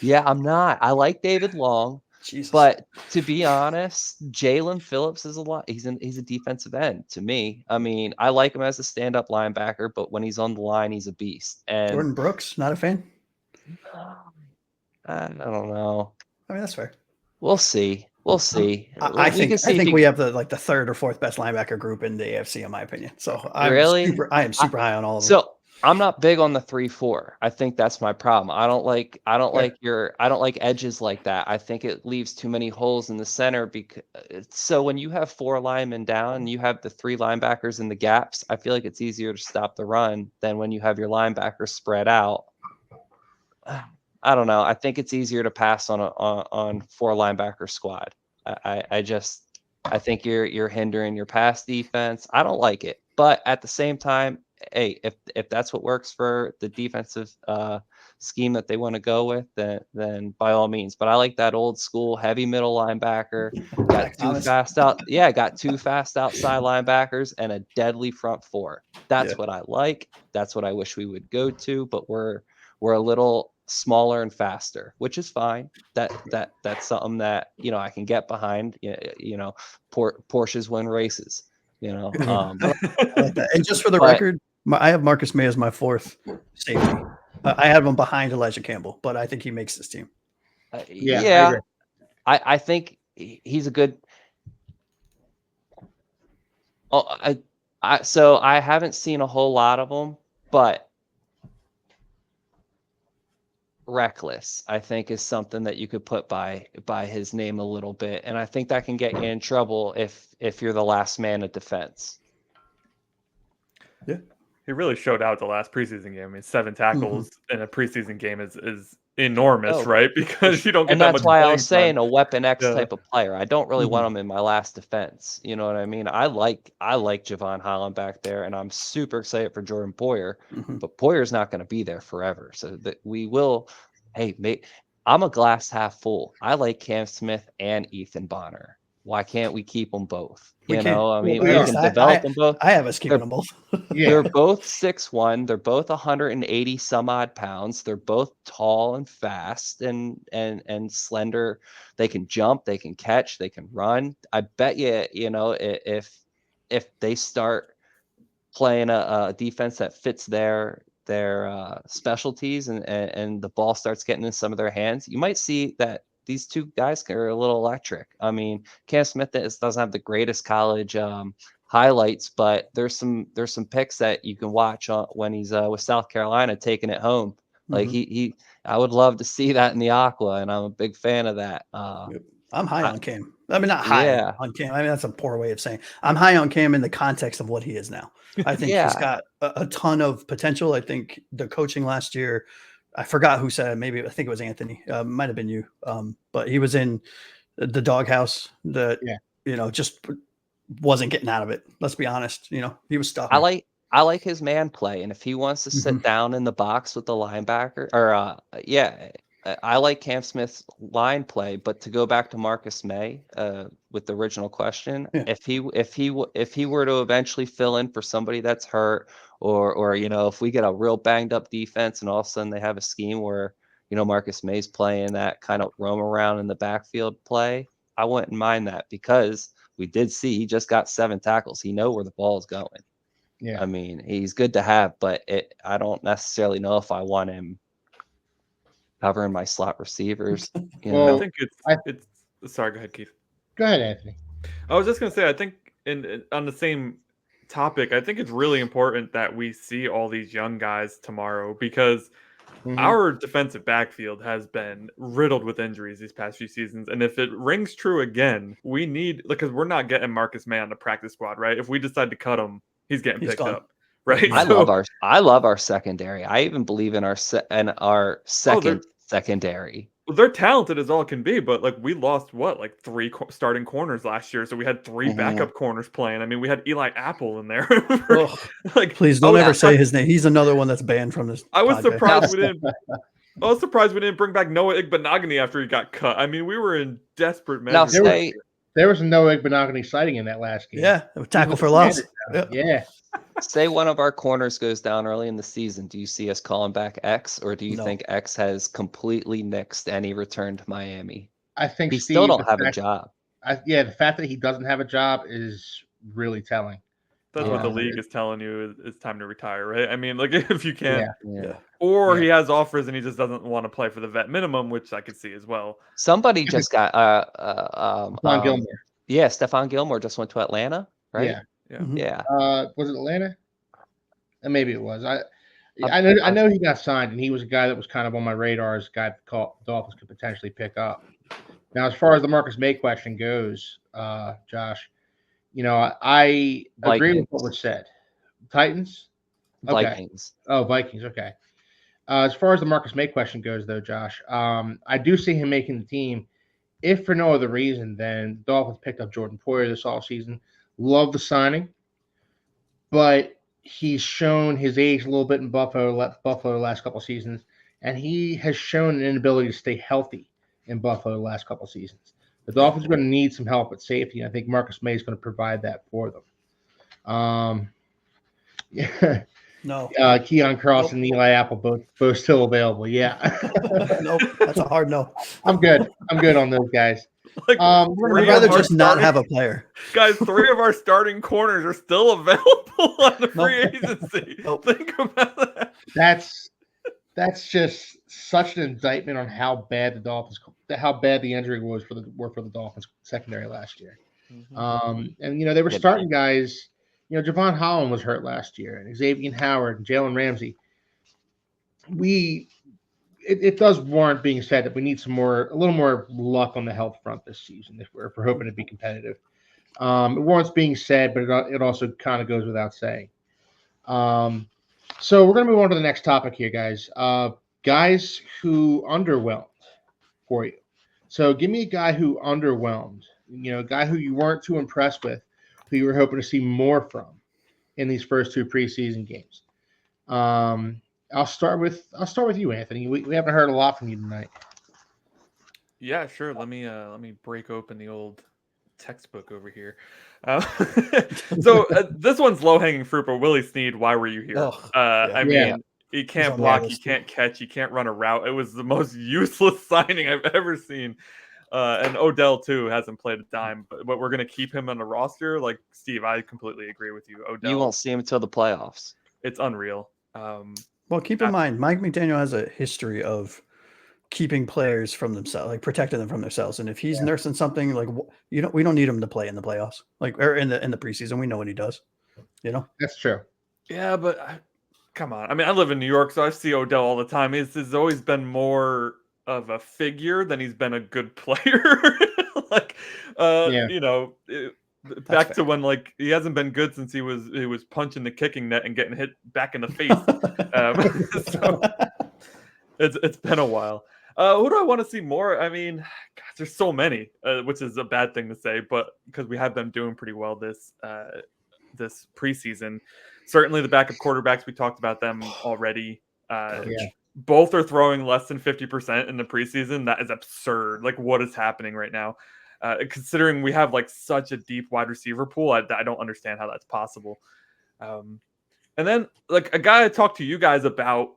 Yeah, I'm not. I like David Long. Jesus. But to be honest, Jalen Phillips is he's a defensive end to me. I mean, I like him as a stand-up linebacker, but when he's on the line, he's a beast. And Jordan Brooks, not a fan? I don't know. I mean, that's fair. We'll see. I think we have the third or fourth best linebacker group in the AFC, in my opinion. So I am super high on all of them. So I'm not big on the 3-4. I think that's my problem. I don't like edges like that. I think it leaves too many holes in the center. So when you have 4 linemen down and you have the 3 linebackers in the gaps, I feel like it's easier to stop the run than when you have your linebackers spread out. I don't know. I think it's easier to pass on 4 linebacker squad. I think you're hindering your pass defense. I don't like it, but at the same time, hey, if that's what works for the defensive scheme that they want to go with, then by all means. But I like that old school heavy middle linebacker. Got 2 fast outside linebackers and a deadly front 4. That's what I like. That's what I wish we would go to. But we're a little smaller and faster, which is fine. That's something that I can get behind. Porsches win races. I like that. And just for the record, I have Marcus May as my 4th safety. I have him behind Elijah Campbell, but I think he makes this team. I think he's a good. So I haven't seen a whole lot of them, but reckless, I think, is something that you could put by his name a little bit, and I think that can get you in trouble if you're the last man at defense. Yeah, he really showed out the last preseason game. I mean, 7 tackles in a preseason game is enormous, right? Because you don't get that much. And that's why I was saying a Weapon X type of player. I don't really want him in my last defense. You know what I mean? I like Javon Holland back there, and I'm super excited for Jordan Poyer. But Poyer's not going to be there forever, so that we will. Hey, I'm a glass half full. I like Cam Smith and Ethan Bonner. Why can't we keep them both? We can develop them both. I have us keeping them both. They're both 6'1". They're both 180 some odd pounds. They're both tall and fast and slender. They can jump, they can catch, they can run. I bet you, if they start playing a defense that fits their specialties and the ball starts getting in some of their hands, you might see that these 2 guys are a little electric. I mean, Cam Smith doesn't have the greatest college highlights, but there's some picks that you can watch when he's with South Carolina taking it home. Like I would love to see that in the Aqua, and I'm a big fan of that. Yep. I'm high on Cam. I mean, not high on Cam. I mean, that's a poor way of saying I'm high on Cam in the context of what he is now. I think he's got a ton of potential. I think the coaching last year, I forgot who said it. Maybe I think it was Anthony. Might have been you. But he was in the doghouse that just wasn't getting out of it. Let's be honest. He was stuck. I like his man play, and if he wants to sit down in the box with the linebacker, or I like Cam Smith's line play. But to go back to Marcus May, with the original question, if he were to eventually fill in for somebody that's hurt, or if we get a real banged up defense, and all of a sudden they have a scheme where Marcus May's playing that kind of roam around in the backfield play, I wouldn't mind that, because we did see he just got 7 tackles. He knows where the ball is going. Yeah, I mean, he's good to have, but I don't necessarily know if I want him covering my slot receivers. I think it's. Sorry, go ahead, Keith. Go ahead, Anthony. I was just gonna say, I think on the same topic, I think it's really important that we see all these young guys tomorrow, because our defensive backfield has been riddled with injuries these past few seasons, and if it rings true again, we need, because we're not getting Marcus May on the practice squad, right? If we decide to cut him, he's getting picked up, right? I love our secondary. I even believe in our second secondary. Well, they're talented as all can be, but like we lost 3 starting corners last year, so we had 3 backup corners playing. I mean, we had Eli Apple in there. Please don't ever say his name. He's another one that's banned from this. I was surprised we didn't bring back Noah Igbenogany after he got cut. I mean, we were in desperate measures. There was a Noah Igbenogany sighting in that last game. Yeah, tackle for loss. Yeah. Say one of our corners goes down early in the season. Do you see us calling back X, or do you think X has completely nixed any return to Miami? I think he still don't have a job. The fact that he doesn't have a job is really telling. That's what the league is telling you. It's time to retire, right? I mean, like, if you can't. Or he has offers and he just doesn't want to play for the vet minimum, which I could see as well. Somebody just got Stephon Gilmore. Yeah, Stephon Gilmore just went to Atlanta, right? Yeah. Was it Atlanta? Maybe it was. I know he got signed, and he was a guy that was kind of on my radar as a guy that the Dolphins could potentially pick up. Now, as far as the Marcus May question goes, Josh, I agree with what was said. Titans? Okay. Vikings. Oh, Vikings. Okay. As far as the Marcus May question goes, though, Josh, I do see him making the team. If for no other reason than the Dolphins picked up Jordan Poyer this offseason. Love the signing, but he's shown his age a little bit in Buffalo the last couple of seasons, and he has shown an inability to stay healthy in Buffalo the last couple of seasons. The Dolphins are going to need some help at safety, and I think Marcus May is going to provide that for them. No. Keon Cross and Eli Apple both still available. Yeah. No, that's a hard no. I'm good on those guys. I'd rather just not have a player. Guys, 3 of our starting corners are still available on the free agency. Think about that. That's just such an indictment on how bad the injury was for the Dolphins secondary last year. And they were starting guys. Javon Holland was hurt last year, and Xavier Howard and Jalen Ramsey. It does warrant being said that we need a little more luck on the health front this season if we're hoping to be competitive. It warrants being said, but it also kind of goes without saying. So we're going to move on to the next topic here, guys. Guys who underwhelmed for you. So give me a guy who underwhelmed. A guy who you weren't too impressed with, who you were hoping to see more from in these first 2 preseason games. I'll start with you, Anthony. We haven't heard a lot from you tonight. Yeah, sure. Let me break open the old textbook over here. So this one's low hanging fruit, but Willie Snead, why were you here? I mean, he can't block, he can't catch, he can't run a route. It was the most useless signing I've ever seen. And Odell too hasn't played a dime, but we're gonna keep him on the roster. Like Steve, I completely agree with you. Odell, you won't see him until the playoffs. It's unreal. Well, keep in mind, Mike McDaniel has a history of keeping players from themselves, like protecting them from themselves. And if he's nursing something, like we don't need him to play in the playoffs, like or in the preseason. We know what he does. That's true. Yeah, but come on. I mean, I live in New York, so I see Odell all the time. He's always been more of a figure than he's been a good player. Like, Yeah. back to when like he hasn't been good since he was punching the kicking net and getting hit back in the face. So it's been a while. Who do I want to see more? I mean, God, there's so many, which is a bad thing to say, but because we have them doing pretty well this preseason. Certainly the backup quarterbacks, we talked about them already. Both are throwing less than 50% in the preseason. That is absurd. Like, what is happening right now? Considering we have like such a deep wide receiver pool, I don't understand how that's possible. And then like a guy I talked to you guys about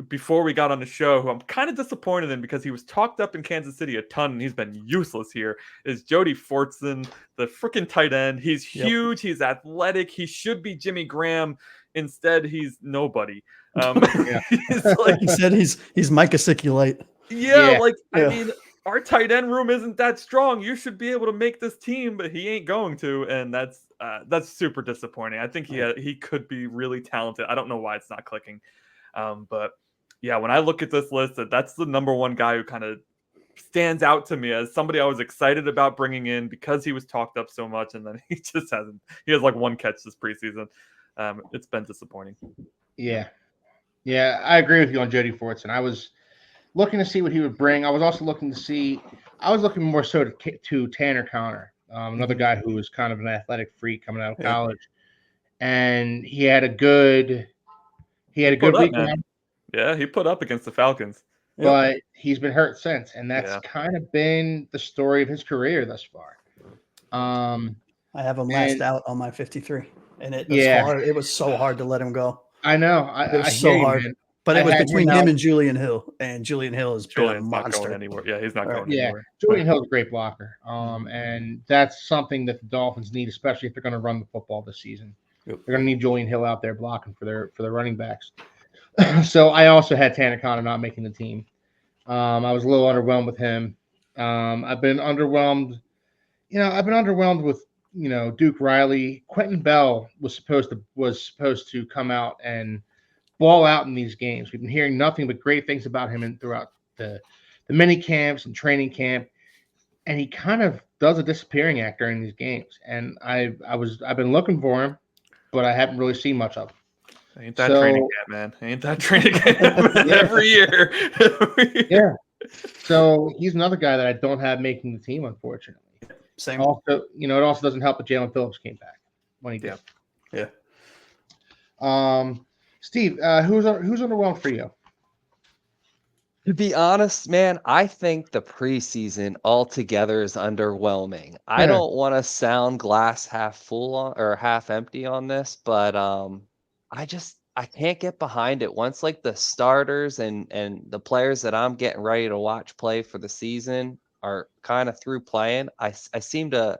before we got on the show, who I'm kind of disappointed in because he was talked up in Kansas City a ton and he's been useless here, is Jody Fortson, the freaking tight end. He's huge. He's athletic. He should be Jimmy Graham. Instead, he's nobody. He said he's Mike Gesicki. I mean, our tight end room isn't that strong. You should be able to make this team, but he ain't going to, and that's super disappointing. I think he could be really talented. I don't know why it's not clicking, but yeah, when I look at this list, that's the number one guy who kind of stands out to me as somebody I was excited about bringing in because he was talked up so much, and then he just hasn't. He has like one catch this preseason. It's been disappointing. Yeah, I agree with you on Jody Fortson. I was looking to see what he would bring. I was also looking more so to Tanner Connor, another guy who was kind of an athletic freak coming out of college, and he had a good week. Yeah, he put up against the Falcons. But he's been hurt since, and that's kind of been the story of his career thus far. I have him last out on my 53, and it was hard. It was so hard to let him go. I know. It was so hard. Man. But it was between him and Julian Hill, and Julian Hill has been a monster. Not going anywhere. Yeah, he's not going anywhere. Julian Hill's a great blocker, and that's something that the Dolphins need, especially if they're going to run the football this season. They're going to need Julian Hill out there blocking for their running backs. So I also had Tanner Connor not making the team. I was a little underwhelmed with him. I've been underwhelmed. I've been underwhelmed with Duke Riley. Quentin Bell was supposed to come out and ball out in these games. We've been hearing nothing but great things about him throughout the mini camps and training camp, and he kind of does a disappearing act during these games. And I've been looking for him, but I haven't really seen much of him. Ain't that training camp, man? Ain't that training camp every year? Yeah. So he's another guy that I don't have making the team, unfortunately. Same. Also, it also doesn't help that Jalen Phillips came back when he did. Yeah. Steve, who's underwhelmed for you? To be honest, man, I think the preseason altogether is underwhelming. I don't want to sound glass half full or half empty on this, but I can't get behind it. Once like the starters and the players that I'm getting ready to watch play for the season are kind of through playing, I seem to,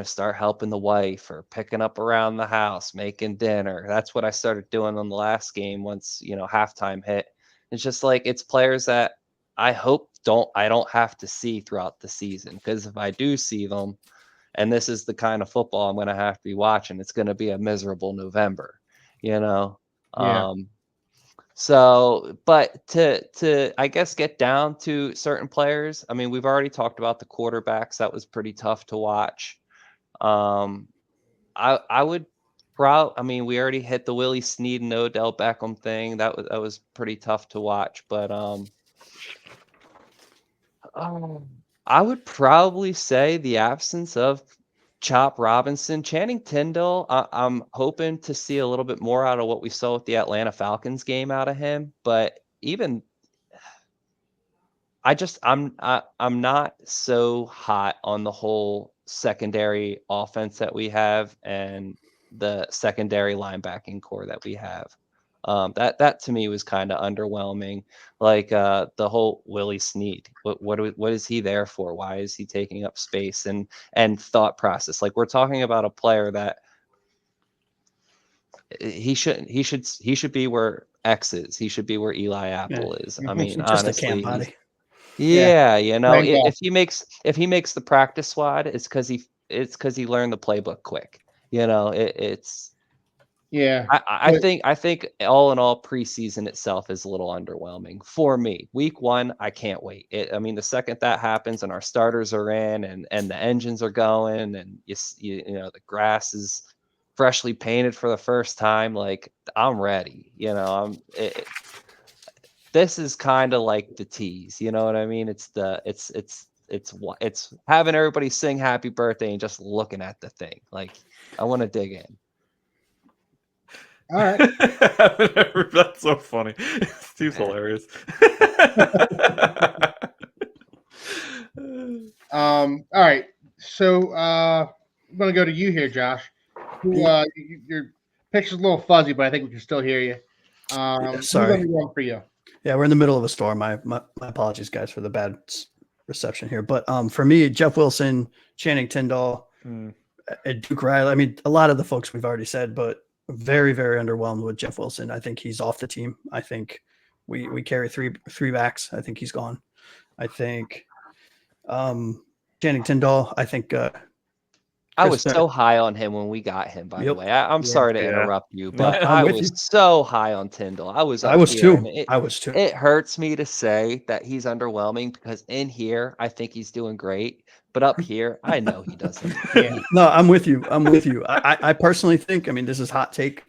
start helping the wife or picking up around the house, making dinner. That's what I started doing on the last game once, halftime hit. It's just like it's players that I hope I don't have to see throughout the season, because if I do see them, and this is the kind of football I'm going to have to be watching, it's going to be a miserable November, So, but to I guess get down to certain players. I mean, we've already talked about the quarterbacks. That was pretty tough to watch. I would I mean, we already hit the Willie Snead and Odell Beckham thing. That was pretty tough to watch. But I would probably say the absence of Chop Robinson. Channing Tindall, I'm hoping to see a little bit more out of what we saw with the Atlanta Falcons game out of him. But even I'm not so hot on the whole secondary offense that we have and the secondary linebacking core that we have. That to me was kind of underwhelming. Like the whole Willie Snead. What is he there for? Why is he taking up space and thought process? Like, we're talking about a player that he should be where X is. He should be where Eli Apple is. I mean, just honestly, a camp body. Yeah, playing golf. if he makes the practice squad, it's because he learned the playbook quick. It's Yeah, I think all in all, preseason itself is a little underwhelming for me. Week 1, I can't wait. I mean, the second that happens and our starters are in and the engines are going and the grass is freshly painted for the first time, like I'm ready. This is kind of like the tease. You know what I mean? It's having everybody sing happy birthday and just looking at the thing. Like I want to dig in. all right. That's so funny. Steve's hilarious. All right. So I'm gonna go to you here, Josh. Your picture's a little fuzzy, but I think we can still hear you. sorry. Who's on for you? Yeah, we're in the middle of a storm. My apologies, guys, for the bad reception here. But for me, Jeff Wilson, Channing Tindall, Duke Riley. I mean, a lot of the folks we've already said, but very, very underwhelmed with Jeff Wilson. I think he's off the team. I think we carry three backs. I think he's gone. I think Channing Tindall. I think I was so high on him when we got him, by the way. I'm sorry to interrupt you, but I was so high on Tyndall. I was too. It hurts me to say that he's underwhelming because in here, I think he's doing great. But up here, I know he doesn't. No, I'm with you. I personally think, I mean, this is hot take.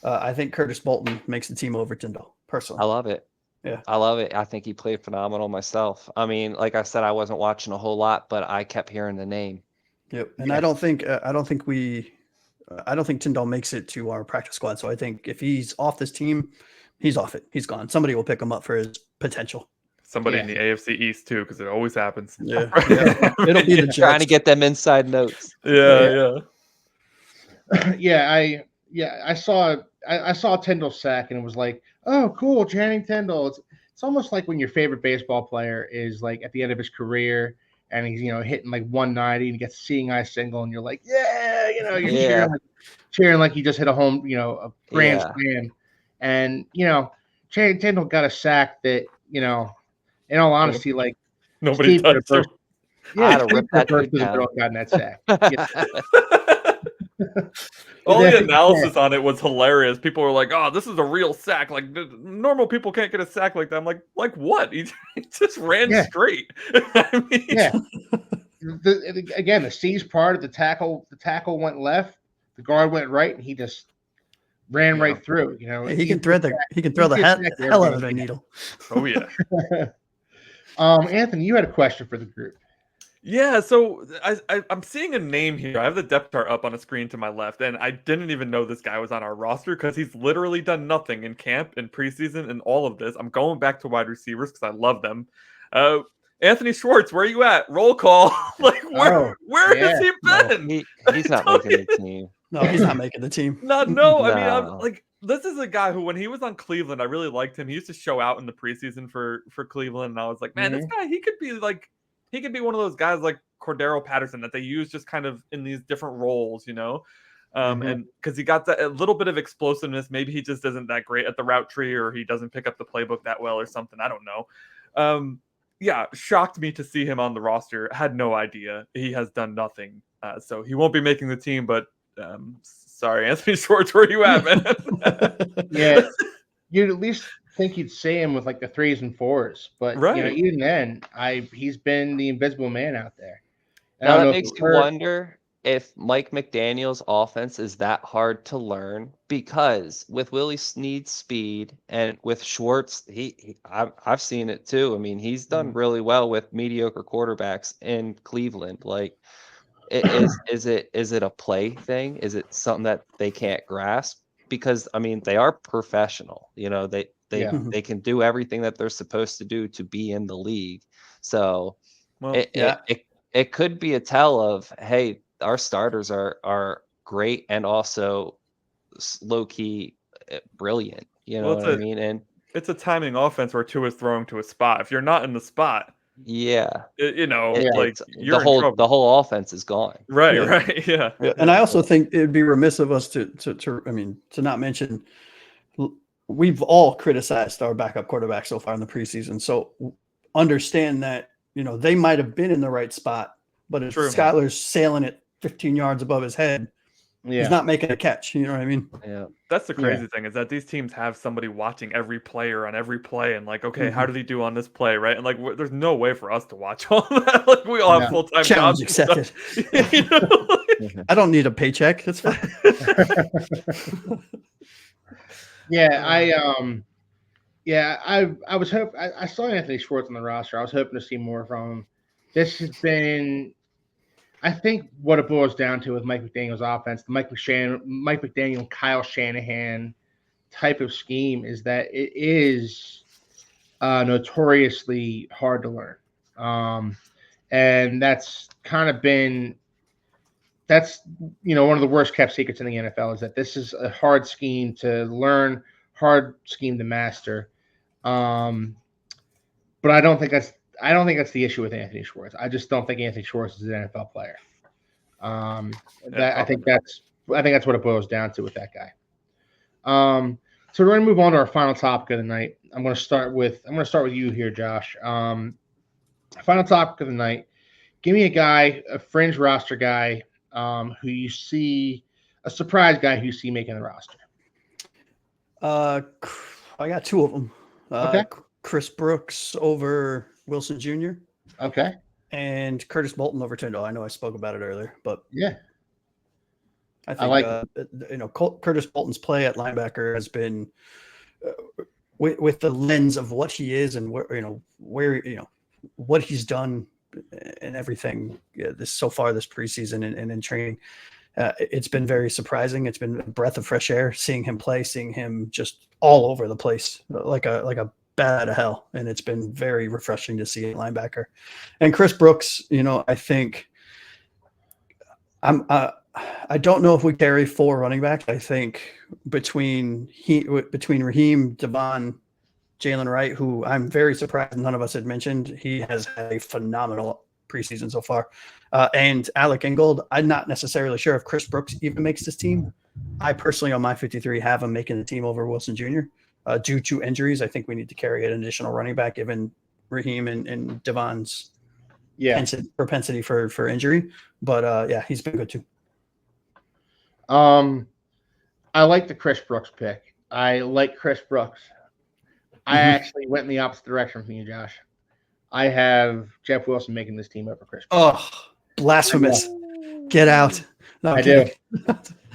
I think Curtis Bolton makes the team over Tyndall, personally. I love it. Yeah. I love it. I think he played phenomenal myself. I mean, like I said, I wasn't watching a whole lot, but I kept hearing the name. Yep. And I don't think Tyndall makes it to our practice squad. So I think if he's off this team, he's off it. He's gone. Somebody will pick him up for his potential. Somebody in the AFC East too, because it always happens. Yeah. It'll be the Jets. Trying to get them inside notes. Yeah. I saw Tyndall sack and it was like, oh, cool, Channing Tindall. It's almost like when your favorite baseball player is like at the end of his career and he's hitting like 190 and he gets a seeing eye single and you're like, you're cheering like he just hit a home, a grand slam. And Channing Tindall got a sack that in all honesty, like nobody touched him. I'd have ripped that dude down. Gotten that sack. All the analysis on it was hilarious. People were like, "Oh, this is a real sack. Like normal people can't get a sack like that." I'm like what? He just ran straight. I mean, the C's part of the tackle went left, the guard went right, and he just ran right through. He can throw the hell out of that needle. Oh yeah. Anthony, you had a question for the group. Yeah, so I'm seeing a name here. I have the depth chart up on a screen to my left, and I didn't even know this guy was on our roster because he's literally done nothing in camp, in preseason, and all of this. I'm going back to wide receivers because I love them. Anthony Schwartz, where are you at? Roll call. Like, where has he been? No, he's not making the team. No, he's not making the team. I mean, I'm like, this is a guy who, when he was on Cleveland, I really liked him. He used to show out in the preseason for Cleveland, and I was like, man, this guy, he could be one of those guys like Cordero Patterson that they use just kind of in these different roles, and because he got a little bit of explosiveness. Maybe he just isn't that great at the route tree, or he doesn't pick up the playbook that well or something. I don't know. Shocked me to see him on the roster. Had no idea. He has done nothing. So he won't be making the team, but sorry, Anthony Schwartz, where are you at, man? Yeah, you'd at least think you'd see him with like the 3s and 4s, but even then, he's been the invisible man out there. Now that makes you wonder if Mike McDaniel's offense is that hard to learn, because with Willie Snead's speed and with Schwartz, I've seen it too. I mean, he's done really well with mediocre quarterbacks in Cleveland. Like, is it a play thing? Is it something that they can't grasp? Because I mean, they are professional. They can do everything that they're supposed to do to be in the league. So it could be a tell of, hey, our starters are great and also low key brilliant. What I mean? And it's a timing offense where Tua is throwing to a spot. If you're not in the spot, like you're the whole offense is gone. Right. Yeah. And I also think it'd be remiss of us to not mention, we've all criticized our backup quarterback so far in the preseason. So understand that, they might have been in the right spot, but if True. Skyler's sailing it 15 yards above his head, he's not making a catch. You know what I mean? Yeah. That's the crazy thing, is that these teams have somebody watching every player on every play and like, okay, how did he do on this play, right? And like, there's no way for us to watch all that. Like, we all have full-time Challenge jobs. and accepted. You know? I don't need a paycheck. That's fine. I was hoping. I saw Anthony Schwartz on the roster. I was hoping to see more from him. This has been, I think, what it boils down to with Mike McDaniel's offense, the Mike McDaniel, Kyle Shanahan type of scheme, is that it is notoriously hard to learn, and that's kind of been one of the worst kept secrets in the NFL, is that this is a hard scheme to learn, hard scheme to master. But I don't think that's the issue with Anthony Schwartz. I just don't think Anthony Schwartz is an NFL player. I think that's what it boils down to with that guy. So we're going to move on to our final topic of the night. I'm going to start with you here, Josh. Final topic of the night. Give me a guy, a fringe roster guy, who you see, a surprise guy who you see making the roster. I got two of them. Okay. Chris Brooks over Wilson Jr. Okay. And Curtis Bolton over Tyndall. I know I spoke about it earlier, but yeah, I think Curtis Bolton's play at linebacker has been with the lens of what he is and where what he's done and everything this preseason and in training. It's been very surprising. It's been a breath of fresh air seeing him play, seeing him just all over the place like a bat out of hell, and it's been very refreshing to see a linebacker. And Chris Brooks, I think I don't know if we carry four running backs. I think between Raheem, Devon, Jalen Wright, who I'm very surprised none of us had mentioned, he has had a phenomenal preseason so far. And Alec Ingold, I'm not necessarily sure if Chris Brooks even makes this team. I personally, on my 53, have him making the team over Wilson Jr. Due to injuries. I think we need to carry an additional running back, given Raheem and Devon's propensity for injury. But he's been good too. I like the Chris Brooks pick. I like Chris Brooks. I actually went in the opposite direction from you, Josh. I have Jeff Wilson making this team over Chris Brooks. Oh, blasphemous. Get out. No, I do.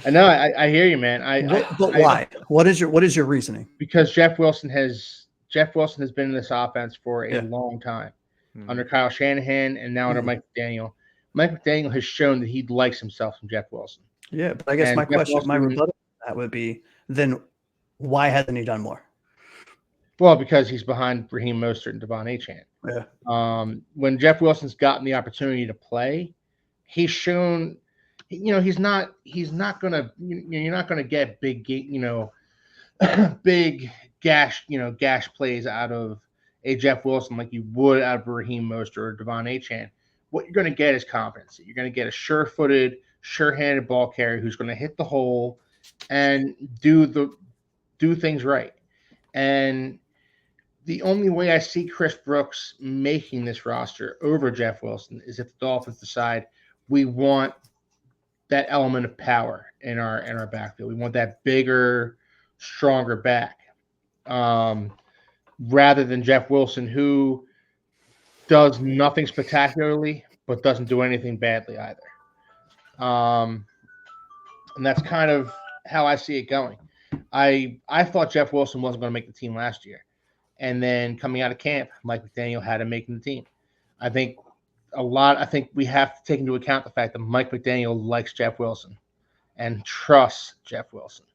I know. I hear you, man. But why? What is your reasoning? Because Jeff Wilson has been in this offense for a long time under Kyle Shanahan and now under Mike McDaniel. Mike McDaniel has shown that he likes himself from Jeff Wilson. Yeah, but I guess my rebuttal to that would be, then why hasn't he done more? Well, because he's behind Raheem Mostert and Devon Achane. Yeah. When Jeff Wilson's gotten the opportunity to play, he's shown, he's not gonna, you're not gonna get big gash plays out of a Jeff Wilson like you would out of Raheem Mostert or Devon Achane. What you're gonna get is confidence. You're gonna get a sure-footed, sure-handed ball carrier who's gonna hit the hole and do things right. And the only way I see Chris Brooks making this roster over Jeff Wilson is if the Dolphins decide we want that element of power in our backfield. We want that bigger, stronger back, rather than Jeff Wilson, who does nothing spectacularly but doesn't do anything badly either. And that's kind of how I see it going. I thought Jeff Wilson wasn't going to make the team last year. And then coming out of camp, Mike McDaniel had him making the team. I think we have to take into account the fact that Mike McDaniel likes Jeff Wilson and trusts Jeff Wilson.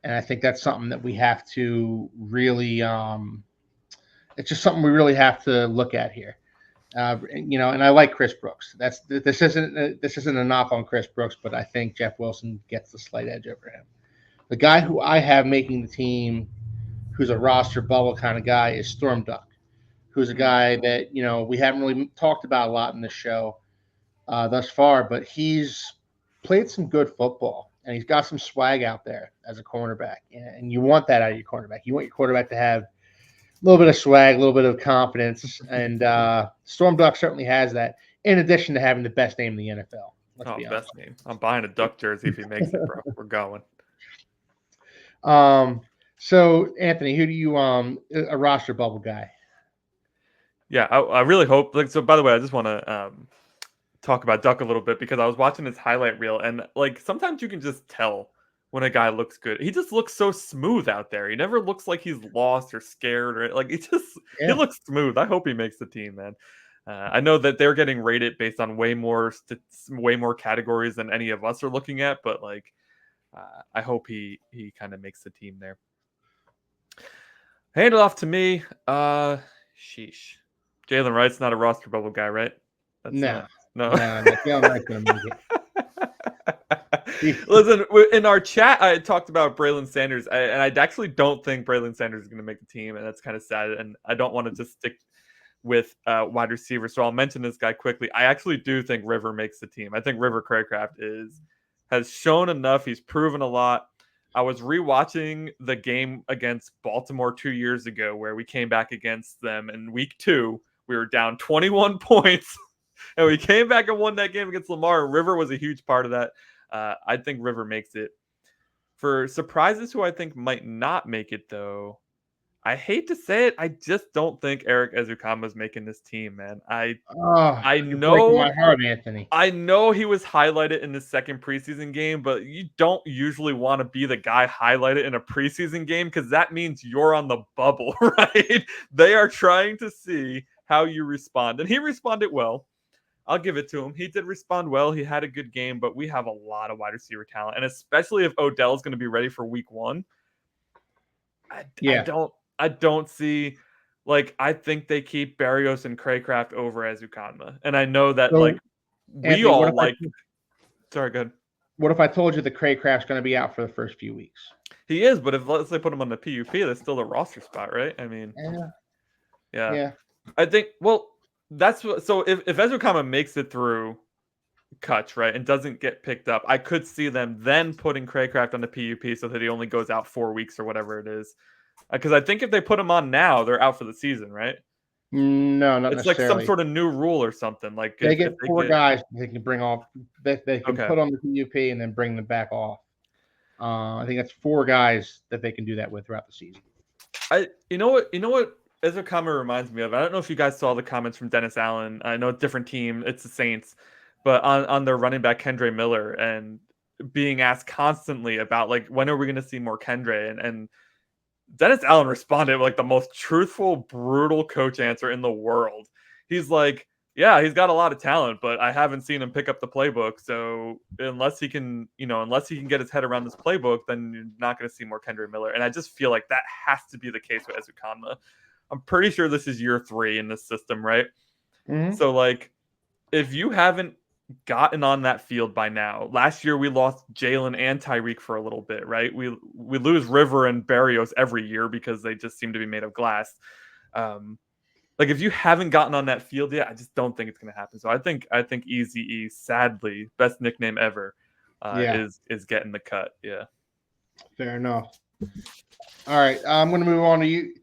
And I think that's something that we have to really it's just something we really have to look at here. And I like Chris Brooks. This isn't a knock on Chris Brooks, but I think Jeff Wilson gets the slight edge over him. The guy who I have making the team, who's a roster bubble kind of guy, is Storm Duck, who's a guy that, we haven't really talked about a lot in this show thus far, but he's played some good football and he's got some swag out there as a cornerback. And you want that out of your cornerback. You want your quarterback to have little bit of swag, a little bit of confidence, and Storm Duck certainly has that. In addition to having the best name in the NFL, let's be honest. Best name. I'm buying a Duck jersey if he makes it, bro. We're going. So Anthony, who do you a roster bubble guy? Yeah, I really hope. Like, so by the way, I just want to talk about Duck a little bit because I was watching his highlight reel, and like sometimes you can just tell when a guy looks good. He just looks so smooth out there. He never looks like he's lost or scared or like he looks smooth. I hope he makes the team, man. I know that they're getting rated based on way more categories than any of us are looking at, but like I hope he kind of makes the team there. Hand it off to me. Sheesh. Jalen Wright's not a roster bubble guy, right? No. Jalen Wright's gonna make it. Listen, in our chat, I talked about Braylon Sanders, and I actually don't think Braylon Sanders is going to make the team, and that's kind of sad. And I don't want to just stick with wide receiver, so I'll mention this guy quickly. I actually do think River makes the team. I think River Craycraft has shown enough. He's proven a lot. I was rewatching the game against Baltimore 2 years ago, where we came back against them in week 2. We were down 21 points, and we came back and won that game against Lamar. And River was a huge part of that. I think River makes it. For surprises who I think might not make it, though, I hate to say it, I just don't think Eric Ezukama is making this team, man. I know my heart, Anthony. I know he was highlighted in the second preseason game, but you don't usually want to be the guy highlighted in a preseason game because that means you're on the bubble, right? They are trying to see how you respond, and he responded well. I'll give it to him. He did respond well. He had a good game, but we have a lot of wide receiver talent, and especially if Odell is going to be ready for week 1. I don't see, like, I think they keep Berrios and Craycraft over Ezukama, and I know that Anthony, Sorry, go ahead. What if I told you the Craycraft's going to be out for the first few weeks? He is, but if let's say put him on the PUP, that's still a roster spot, right? I mean, yeah. I think that's what. So if Ezukama makes it through cuts, right, and doesn't get picked up, I could see them then putting Craycraft on the PUP so that he only goes out 4 weeks or whatever it is. Because I think if they put him on now, they're out for the season, right? No, not it's necessarily. It's like some sort of new rule or something. Like they get 4 guys they can bring off. They can put on the PUP and then bring them back off. I think that's 4 guys that they can do that with throughout the season. You know what Ezukama reminds me of? I don't know if you guys saw the comments from Dennis Allen. I know it's a different team. It's the Saints. But on their running back, Kendre Miller, and being asked constantly about, like, when are we going to see more Kendre? And Dennis Allen responded with like the most truthful, brutal coach answer in the world. He's like, yeah, he's got a lot of talent, but I haven't seen him pick up the playbook. So unless he can get his head around this playbook, then you're not going to see more Kendre Miller. And I just feel like that has to be the case with Ezukama. I'm pretty sure this is year 3 in this system, right? Mm-hmm. So, like, if you haven't gotten on that field by now. Last year we lost Jalen and Tyreek for a little bit, right? We lose River and Berrios every year because they just seem to be made of glass. Like, if you haven't gotten on that field yet, I just don't think it's going to happen. So I think Eazy-E, sadly, best nickname ever, is getting the cut. Yeah. Fair enough. All right, I'm going to move on to you.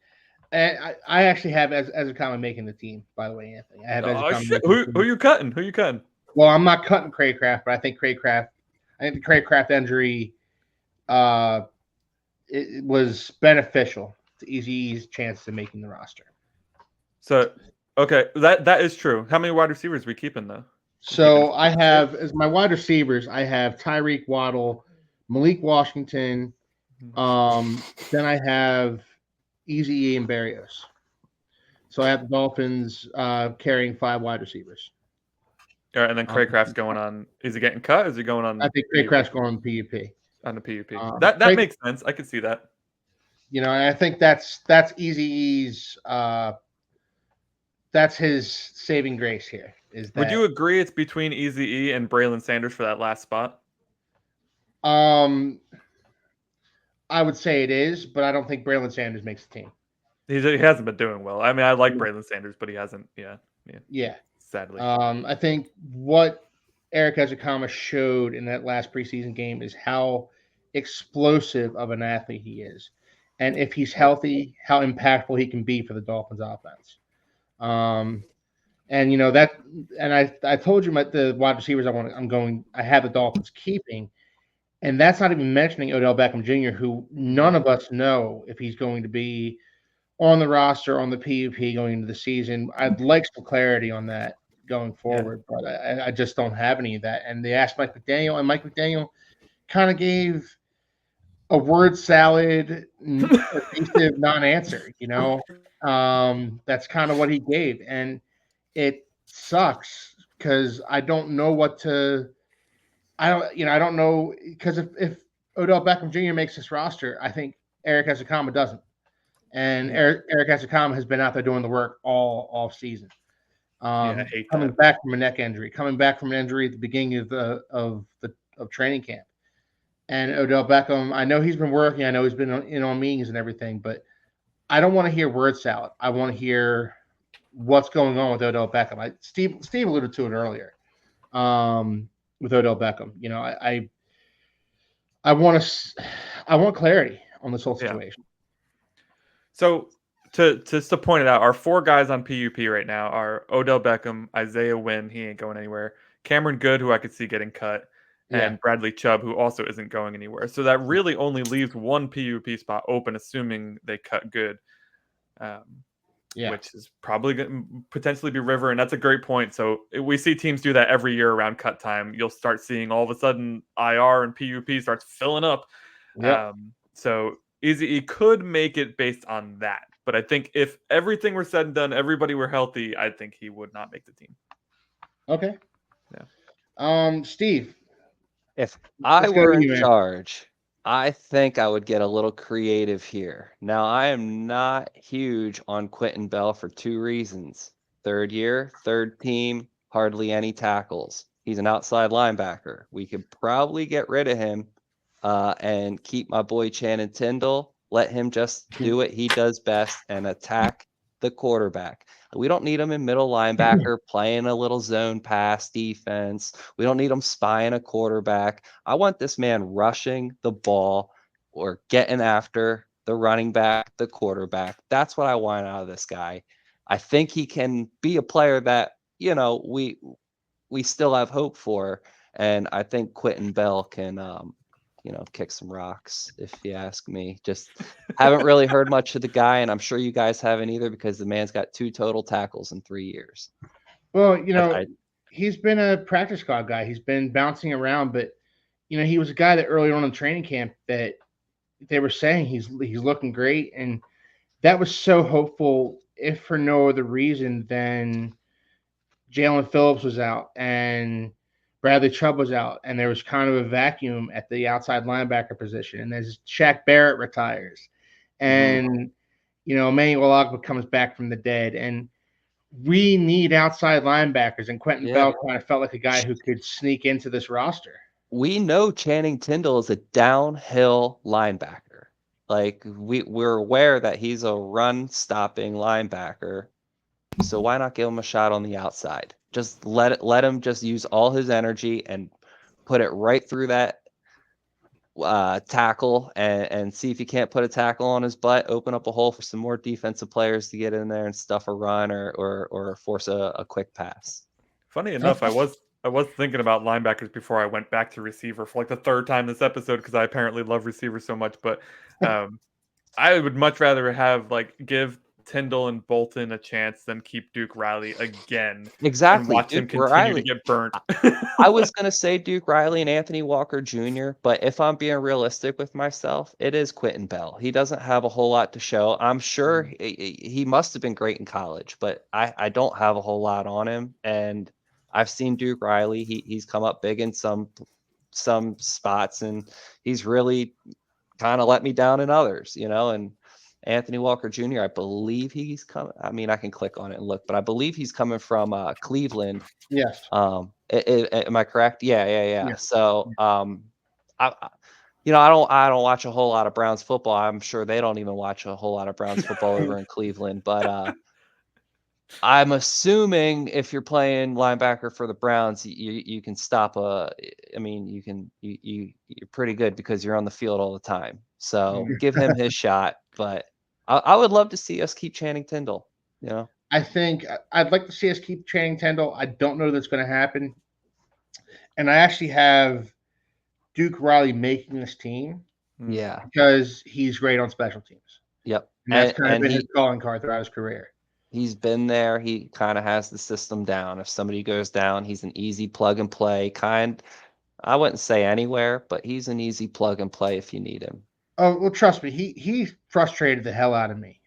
I actually have Ezukama making the team, by the way, Anthony. I have Ezukama. Who you cutting? Who you cutting? Well, I'm not cutting Craycraft, but I think the Craycraft injury it was beneficial to Eazy-E's chance of making the roster. So, okay, that is true. How many wide receivers are we keeping, though? So I have, as my wide receivers, I have Tyreek Waddle, Malik Washington, then I have Eazy-E and Berrios. So I have the Dolphins carrying 5 wide receivers. All right, and then Craycraft's going on. Is he getting cut? Or is he going on? I think Craycraft's going on PUP. On the PUP. That makes sense. I could see that. You know, and I think that's Eazy-E's. That's his saving grace here. Would you agree it's between Eazy-E and Braylon Sanders for that last spot? I would say it is, but I don't think Braylon Sanders makes the team. He hasn't been doing well. I mean, I like Braylon Sanders, but he hasn't. Yeah. Sadly. I think what Eric Ezukama showed in that last preseason game is how explosive of an athlete he is. and if he's healthy, how impactful he can be for the Dolphins offense. And that, and I told you the wide receivers I have the Dolphins keeping, and that's not even mentioning Odell Beckham Jr., who none of us know if he's going to be on the roster on the PUP going into the season. I'd like some clarity on that going forward, but I just don't have any of that. And they asked Mike McDaniel, and Mike McDaniel kind of gave a word salad, evasive non-answer. That's kind of what he gave, and it sucks because I don't know what to. I don't know because if Odell Beckham Jr. makes this roster, I think Eric Ezukanma doesn't, and Eric Ezukanma has been out there doing the work all off season. I hate coming that. back from a neck injury, coming back from an injury at the beginning of training camp. And Odell Beckham, I know he's been working. I know he's been on meetings and everything, but I don't want to hear word salad. I want to hear what's going on with Odell Beckham. Steve alluded to it earlier with Odell Beckham. I want clarity on this whole situation. So just to point it out, our 4 guys on PUP right now are Odell Beckham, Isaiah Wynn, he ain't going anywhere, Cameron Good, who I could see getting cut, and Bradley Chubb, who also isn't going anywhere. So that really only leaves 1 PUP spot open, assuming they cut Good, which is probably going to potentially be River, and that's a great point. So we see teams do that every year around cut time. You'll start seeing all of a sudden IR and PUP starts filling up. So he could make it based on that. But I think if everything were said and done, everybody were healthy, I think he would not make the team. Okay. Yeah. Steve. If I were in charge, I think I would get a little creative here. Now, I am not huge on Quentin Bell for 2 reasons. 3rd year, 3rd team, hardly any tackles. He's an outside linebacker. We could probably get rid of him and keep my boy Channing Tindall. Let him just do what he does best and attack the quarterback. We don't need him in middle linebacker playing a little zone pass defense. We don't need him spying a quarterback. I want this man rushing the ball or getting after the running back, the quarterback. That's what I want out of this guy. I think he can be a player that, we still have hope for. And I think Quentin Bell can, kick some rocks, if you ask me. Just haven't really heard much of the guy, and I'm sure you guys haven't either because the man's got 2 total tackles in 3 years. Well, he's been a practice squad guy. He's been bouncing around, but he was a guy that earlier on in training camp that they were saying he's looking great, and that was so hopeful, if for no other reason than Jalen Phillips was out and Bradley Chubb was out, and there was kind of a vacuum at the outside linebacker position. And as Shaq Barrett retires, and Emmanuel Ogbah comes back from the dead, and we need outside linebackers. And Quentin Bell kind of felt like a guy who could sneak into this roster. We know Channing Tindall is a downhill linebacker. Like we're aware that he's a run-stopping linebacker. So why not give him a shot on the outside? Just let him just use all his energy and put it right through that tackle and see if he can't put a tackle on his butt, open up a hole for some more defensive players to get in there and stuff a run or force a quick pass. Funny enough, I was thinking about linebackers before I went back to receiver for like the 3rd time this episode because I apparently love receivers so much. But I would much rather have give Tindall and Bolton a chance than keep Duke Riley again. Exactly. And watch him continue to get burnt. I was going to say Duke Riley and Anthony Walker Jr., but if I'm being realistic with myself, it is Quentin Bell. He doesn't have a whole lot to show. I'm sure he must have been great in college, but I don't have a whole lot on him. And I've seen Duke Riley. He's come up big in some spots, and he's really kind of let me down in others, and Anthony Walker Jr., I believe he's coming. I mean, I can click on it and look, but I believe he's coming from Cleveland. Yes. Am I correct? Yeah. Yes. So, I don't watch a whole lot of Browns football. I'm sure they don't even watch a whole lot of Browns football over in Cleveland, but I'm assuming if you're playing linebacker for the Browns, you can stop you're pretty good because you're on the field all the time. So give him his shot. But I would love to see us keep Channing Tindall. You know, I think I'd like to see us keep Channing Tindall. I don't know that's going to happen. And I actually have Duke Riley making this team yeah, because he's great on special teams. yep. And that's kind of And been his calling card throughout his career. he's been there. He kind of has the system down. If somebody goes down, he's an easy plug and play kind. I wouldn't say anywhere, but he's an easy plug and play if you need him. Oh, well, trust me, he frustrated the hell out of me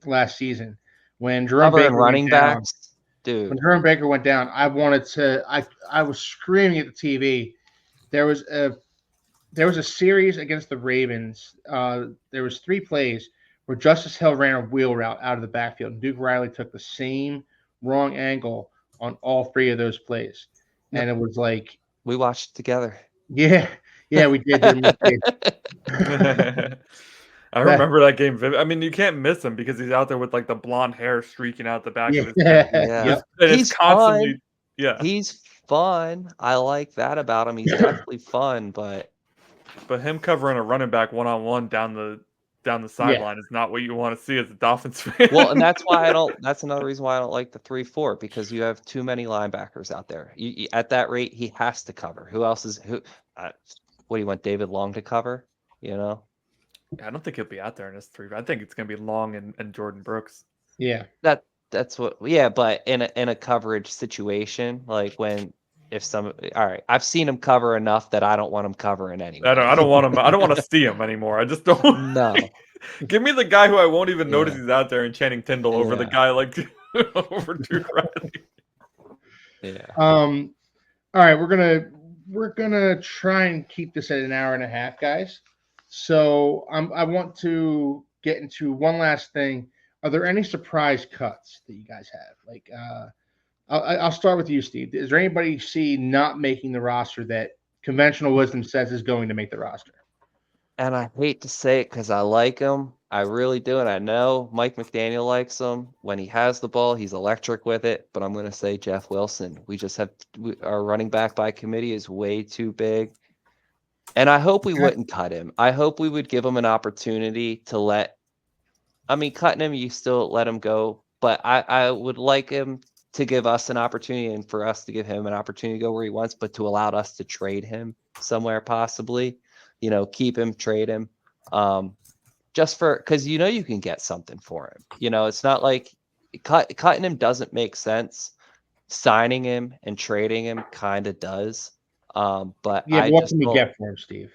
last season when Jerome Covering Baker running went down. backs, dude. When Jerome Baker went down, I was screaming at the TV. There was a series against the Ravens. There was 3 plays where Justice Hill ran a wheel route out of the backfield, and Duke Riley took the same wrong angle on all 3 of those plays. Yep. And it was like, We watched it together. yeah, we did. I remember that game. I mean, you can't miss him because he's out there with like the blonde hair streaking out the back of his head. Yeah. And He's it's constantly, fun. yeah. He's fun. I like that about him. He's definitely fun, but him covering a running back one-on-one down the sideline is not what you want to see as a Dolphins fan. well, and that's why I don't. That's another reason why I don't like the 3-4 because you have too many linebackers out there. At that rate, he has to cover. Who else is who? What do you want, David Long to cover? You know. I don't think he'll be out there in his 3. I think it's going to be Long and Jordan Brooks. Yeah. That's what. Yeah, but in a coverage situation, like all right, I've seen him cover enough that I don't want him covering anyway. I don't want him. I don't want to see him anymore. I just don't. No. Give me the guy who I won't even notice he's out there and Channing Tindall over the guy like over Duke Riley. Yeah. All right, we're gonna try and keep this at an hour and a half, guys. So I want to get into one last thing. Are there any surprise cuts that you guys have? Like, I'll start with you, Steve. Is there anybody you see not making the roster that conventional wisdom says is going to make the roster? And I hate to say it because I like him. I really do. And I know Mike McDaniel likes him. When he has the ball, he's electric with it. But I'm going to say Jeff Wilson. Our running back by committee is way too big. And I hope we wouldn't cut him. I hope we would give him an opportunity to cutting him, you still let him go. But I would like him to give us an opportunity and for us to give him an opportunity to go where he wants, but to allow us to trade him somewhere possibly, keep him, trade him. Just because, you can get something for him. It's not like cutting him doesn't make sense. Signing him and trading him kind of does. But what can we get for him, Steve?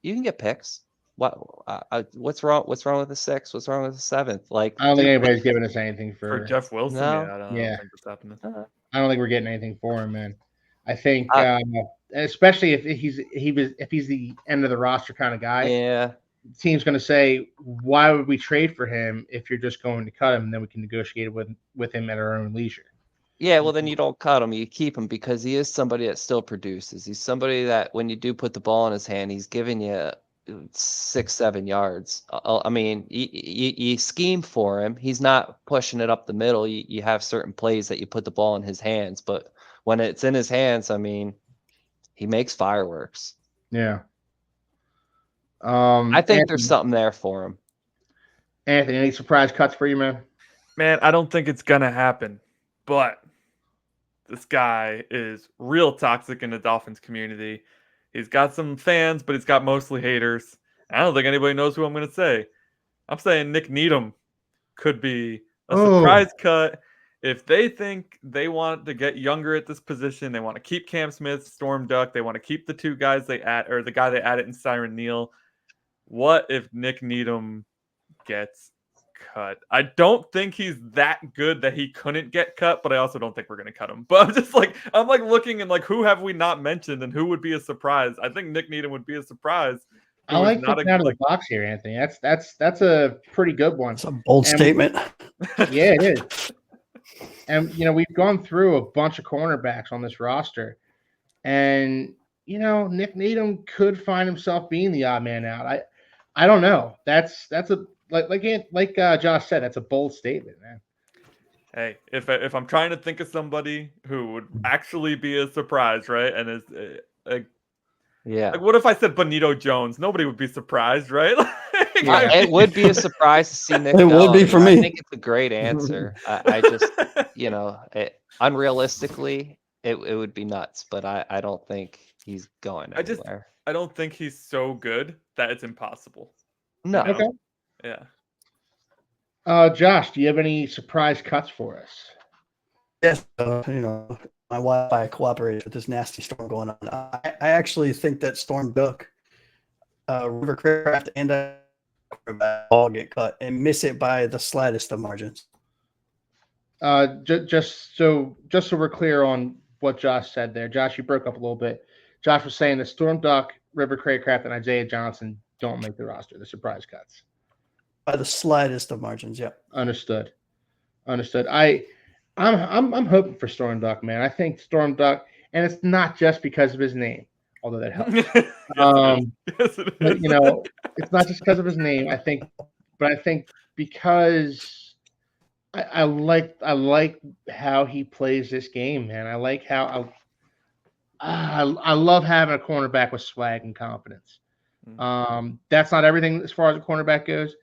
You can get picks. What's wrong? What's wrong with the 6th? What's wrong with the 7th? Like, I don't think anybody's giving us anything for Jeff Wilson. No. I don't think that's happening. I don't think we're getting anything for him, man. I think, especially if he's the end of the roster kind of guy. Yeah. The team's going to say, why would we trade for him if you're just going to cut him and then we can negotiate with him at our own leisure? Yeah, well, then you don't cut him. You keep him because he is somebody that still produces. He's somebody that when you do put the ball in his hand, he's giving you 6-7 yards. I mean, you scheme for him. He's not pushing it up the middle. You have certain plays that you put the ball in his hands, but when it's in his hands, I mean, he makes fireworks. Yeah. I think there's something there for him. Anthony, any surprise cuts for you, man? Man, I don't think it's gonna happen, but this guy is real toxic in the Dolphins community. He's got some fans, but he's got mostly haters. I don't think anybody knows who I'm going to say. I'm saying Nick Needham could be a surprise cut. If they think they want to get younger at this position, they want to keep Cam Smith, Storm Duck, they want to keep the 2 guys the guy they added in Siren Neal. What if Nick Needham gets cut? I don't think he's that good that he couldn't get cut, but I also don't think we're going to cut him. But I'm just I'm looking and who have we not mentioned and who would be a surprise? I think Nick Needham would be a surprise. I like thinking out of the box here, Anthony. That's a pretty good one. It's a bold statement. Yeah, it is. And we've gone through a bunch of cornerbacks on this roster, and Nick Needham could find himself being the odd man out. I don't know. That's a like Josh said, that's a bold statement, man. Hey, if I'm trying to think of somebody who would actually be a surprise, right? And is yeah. What if I said Benito Jones? Nobody would be surprised, right? Yeah. It would be a surprise to see Nick It would be Bellamy. for I me. think it's a great answer. I just, unrealistically, it would be nuts, but I don't think he's going anywhere. I don't think he's so good that it's impossible. No. Okay. Yeah. Josh, do you have any surprise cuts for us? Yes, my Wi-Fi cooperates with this nasty storm going on. I actually think that Storm Duck, River Craycraft, and quarterback all get cut and miss it by the slightest of margins. Just so we're clear on what Josh said there. Josh, you broke up a little bit. Josh was saying that Storm Duck, River Craycraft, and Isaiah Johnson don't make the roster. The surprise cuts. By the slightest of margins, yeah. Understood. I'm hoping for Storm Duck, man. I think Storm Duck, and it's not just because of his name, although that helps. Yes, it is. But it's not just because of his name. I think because I like how he plays this game, man. I like how I love having a cornerback with swag and confidence. That's not everything as far as a cornerback goes,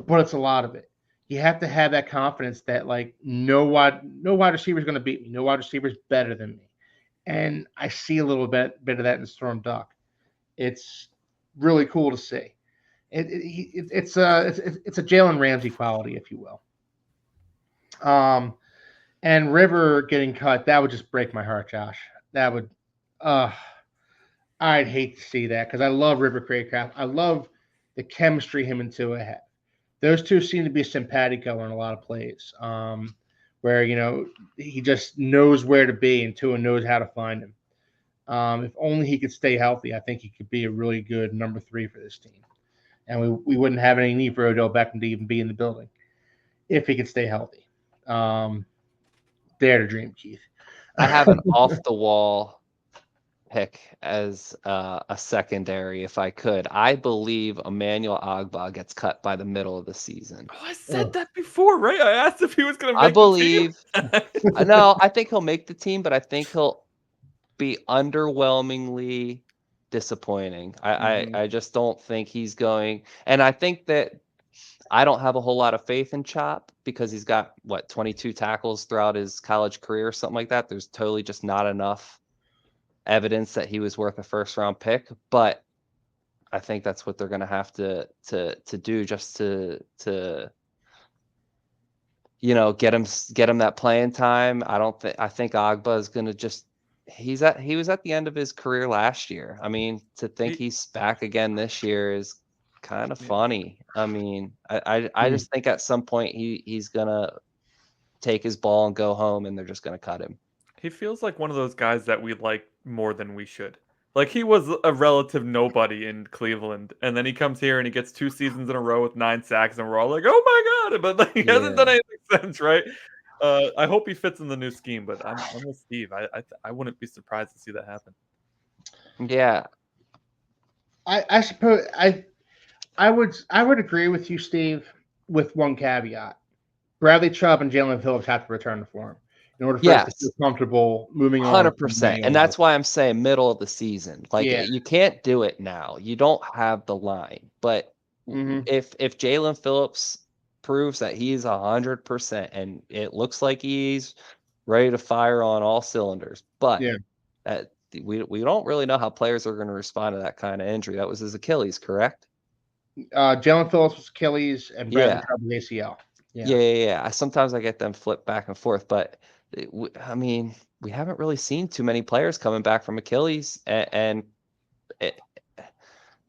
but it's a lot of it. You have to have that confidence that no wide receiver is going to beat me. No wide receiver is better than me. And I see a little bit of that in Storm Duck. It's really cool to see. It's a Jalen Ramsey quality, if you will. And River getting cut, that would just break my heart, Josh. That would, I'd hate to see that because I love River Craycraft. I love the chemistry him and Tua have. Those two seem to be simpatico on a lot of plays, where he just knows where to be and Tua knows how to find him. If only he could stay healthy, I think he could be a really good number 3 for this team, and we wouldn't have any need for Odell Beckham to even be in the building if he could stay healthy. Dare to dream, Keith. I have an off the wall pick as a secondary if I could. I believe Emmanuel Ogbah gets cut by the middle of the season. Oh, I said that before, right? I asked if he was going to make the team. No, I think he'll make the team, but I think he'll be underwhelmingly disappointing. I just don't think he's going. And I think that I don't have a whole lot of faith in Chop because he's got 22 tackles throughout his college career or something like that. There's totally just not enough evidence that he was worth a first round pick, but I think that's what they're going to have to do just to get him that playing time. I think Ogbah is going to just he was at the end of his career last year. I mean, to think he's back again this year is kind of funny. I mean, I just think at some point he's gonna take his ball and go home, and they're just gonna cut him. He feels like one of those guys that we like more than we should. Like he was a relative nobody in Cleveland, and then he comes here and he gets 2 seasons in a row with 9 sacks, and we're all like, "Oh my god!" But he hasn't done anything since, right? I hope he fits in the new scheme, but I'm with Steve. I wouldn't be surprised to see that happen. Yeah, I suppose I would agree with you, Steve, with one caveat. Bradley Chubb and Jalen Phillips have to return to form in order for us to feel comfortable moving on. 100%. And that's why I'm saying middle of the season. You can't do it now. You don't have the line. But if Jalen Phillips proves that he's 100% and it looks like he's ready to fire on all cylinders, but we don't really know how players are going to respond to that kind of injury. That was his Achilles, correct? Jalen Phillips was Achilles and Bradley Chubb was ACL. Yeah. Sometimes I get them flipped back and forth, but I mean, we haven't really seen too many players coming back from Achilles, and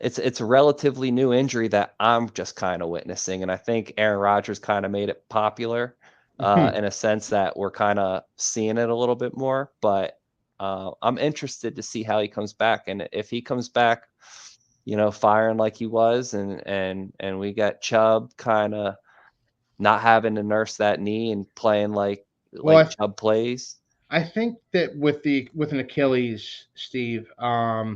it's a relatively new injury that I'm just kind of witnessing, and I think Aaron Rodgers kind of made it popular in a sense that we're kind of seeing it a little bit more. But I'm interested to see how he comes back, and if he comes back, firing like he was, and we got Chubb kind of not having to nurse that knee and playing like Chubb plays. I think that with an Achilles, Steve, I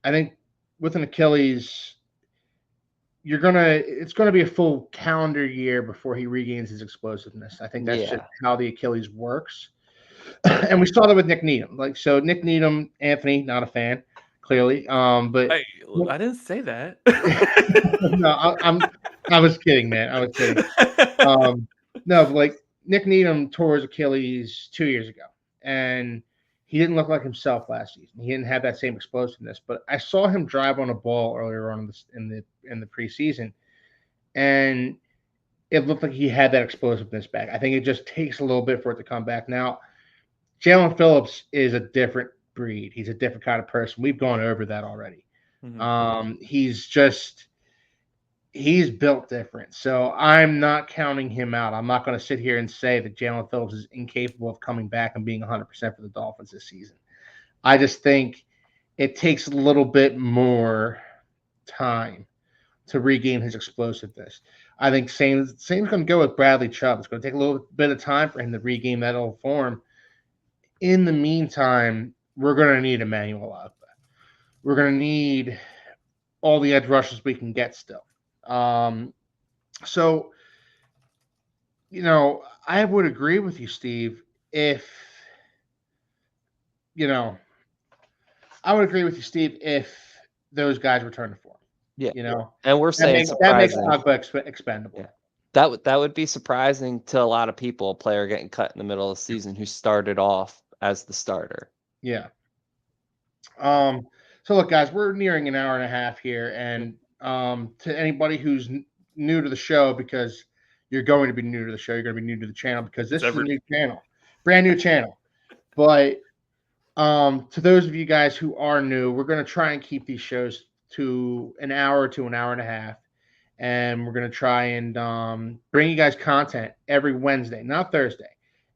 think with an Achilles, it's gonna be a full calendar year before he regains his explosiveness. I think that's just how the Achilles works. And we saw that with Nick Needham. Nick Needham, Anthony, not a fan, clearly. But I didn't say that. no, I was kidding, man. I was kidding. No, but like Nick Needham tore his Achilles 2 years ago, and he didn't look like himself last season. He didn't have that same explosiveness. But I saw him drive on a ball earlier on in the preseason, and it looked like he had that explosiveness back. I think it just takes a little bit for it to come back. Now, Jalen Phillips is a different breed. He's a different kind of person. We've gone over that already. He's built different. So I'm not counting him out. I'm not going to sit here and say that Jalen Phillips is incapable of coming back and being 100% for the Dolphins this season. I just think it takes a little bit more time to regain his explosiveness. I think same's going to go with Bradley Chubb. It's going to take a little bit of time for him to regain that old form. In the meantime, we're going to need Emmanuel Ogba. We're going to need all the edge rushes we can get still. So, I would agree with you, Steve, if those guys return to form. Yeah. And we're saying that makes surprising. Ogba expendable. Yeah. That would be surprising to a lot of people, a player getting cut in the middle of the season who started off as the starter. Yeah. So look, guys, we're nearing an hour and a half here, and to anybody who's new to the show, because you're going to be new to the show, you're going to be new to the channel because this is a new channel, brand new channel. But to those of you guys who are new, we're going to try and keep these shows to an hour to an hour and a half, and we're going to try and bring you guys content every Wednesday, not Thursday.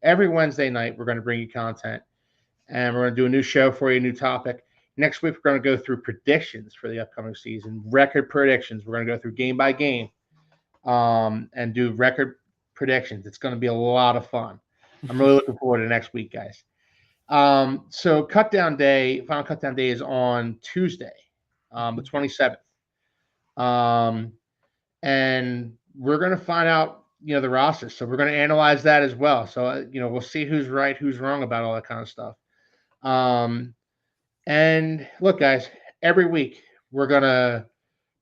Every Wednesday night, we're going to bring you content, and we're going to do a new show for you, a new topic. Next week, we're going to go through predictions for the upcoming season, record predictions. We're going to go through game by game and do record predictions. It's going to be a lot of fun. I'm really looking forward to next week, guys. So final cutdown day is on Tuesday, the 27th. And we're going to find out, the roster. So we're going to analyze that as well. So, we'll see who's right, who's wrong about all that kind of stuff. And look, guys, every week we're going to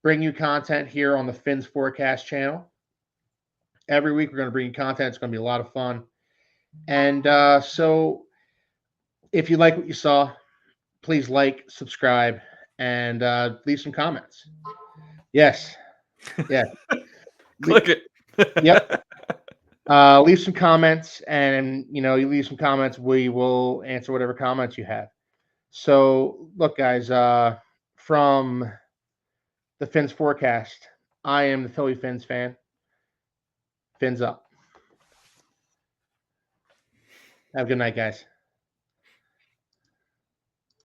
bring you content here on the Phins Forecast channel. Every week we're going to bring you content. It's going to be a lot of fun. And so if you like what you saw, please like, subscribe, and leave some comments. Yes. Yeah. Click it. Yep. Leave some comments, and you leave some comments. We will answer whatever comments you have. So, look, guys, from the Phins Forecast, I am the Philly Phins fan. Fins up. Have a good night, guys.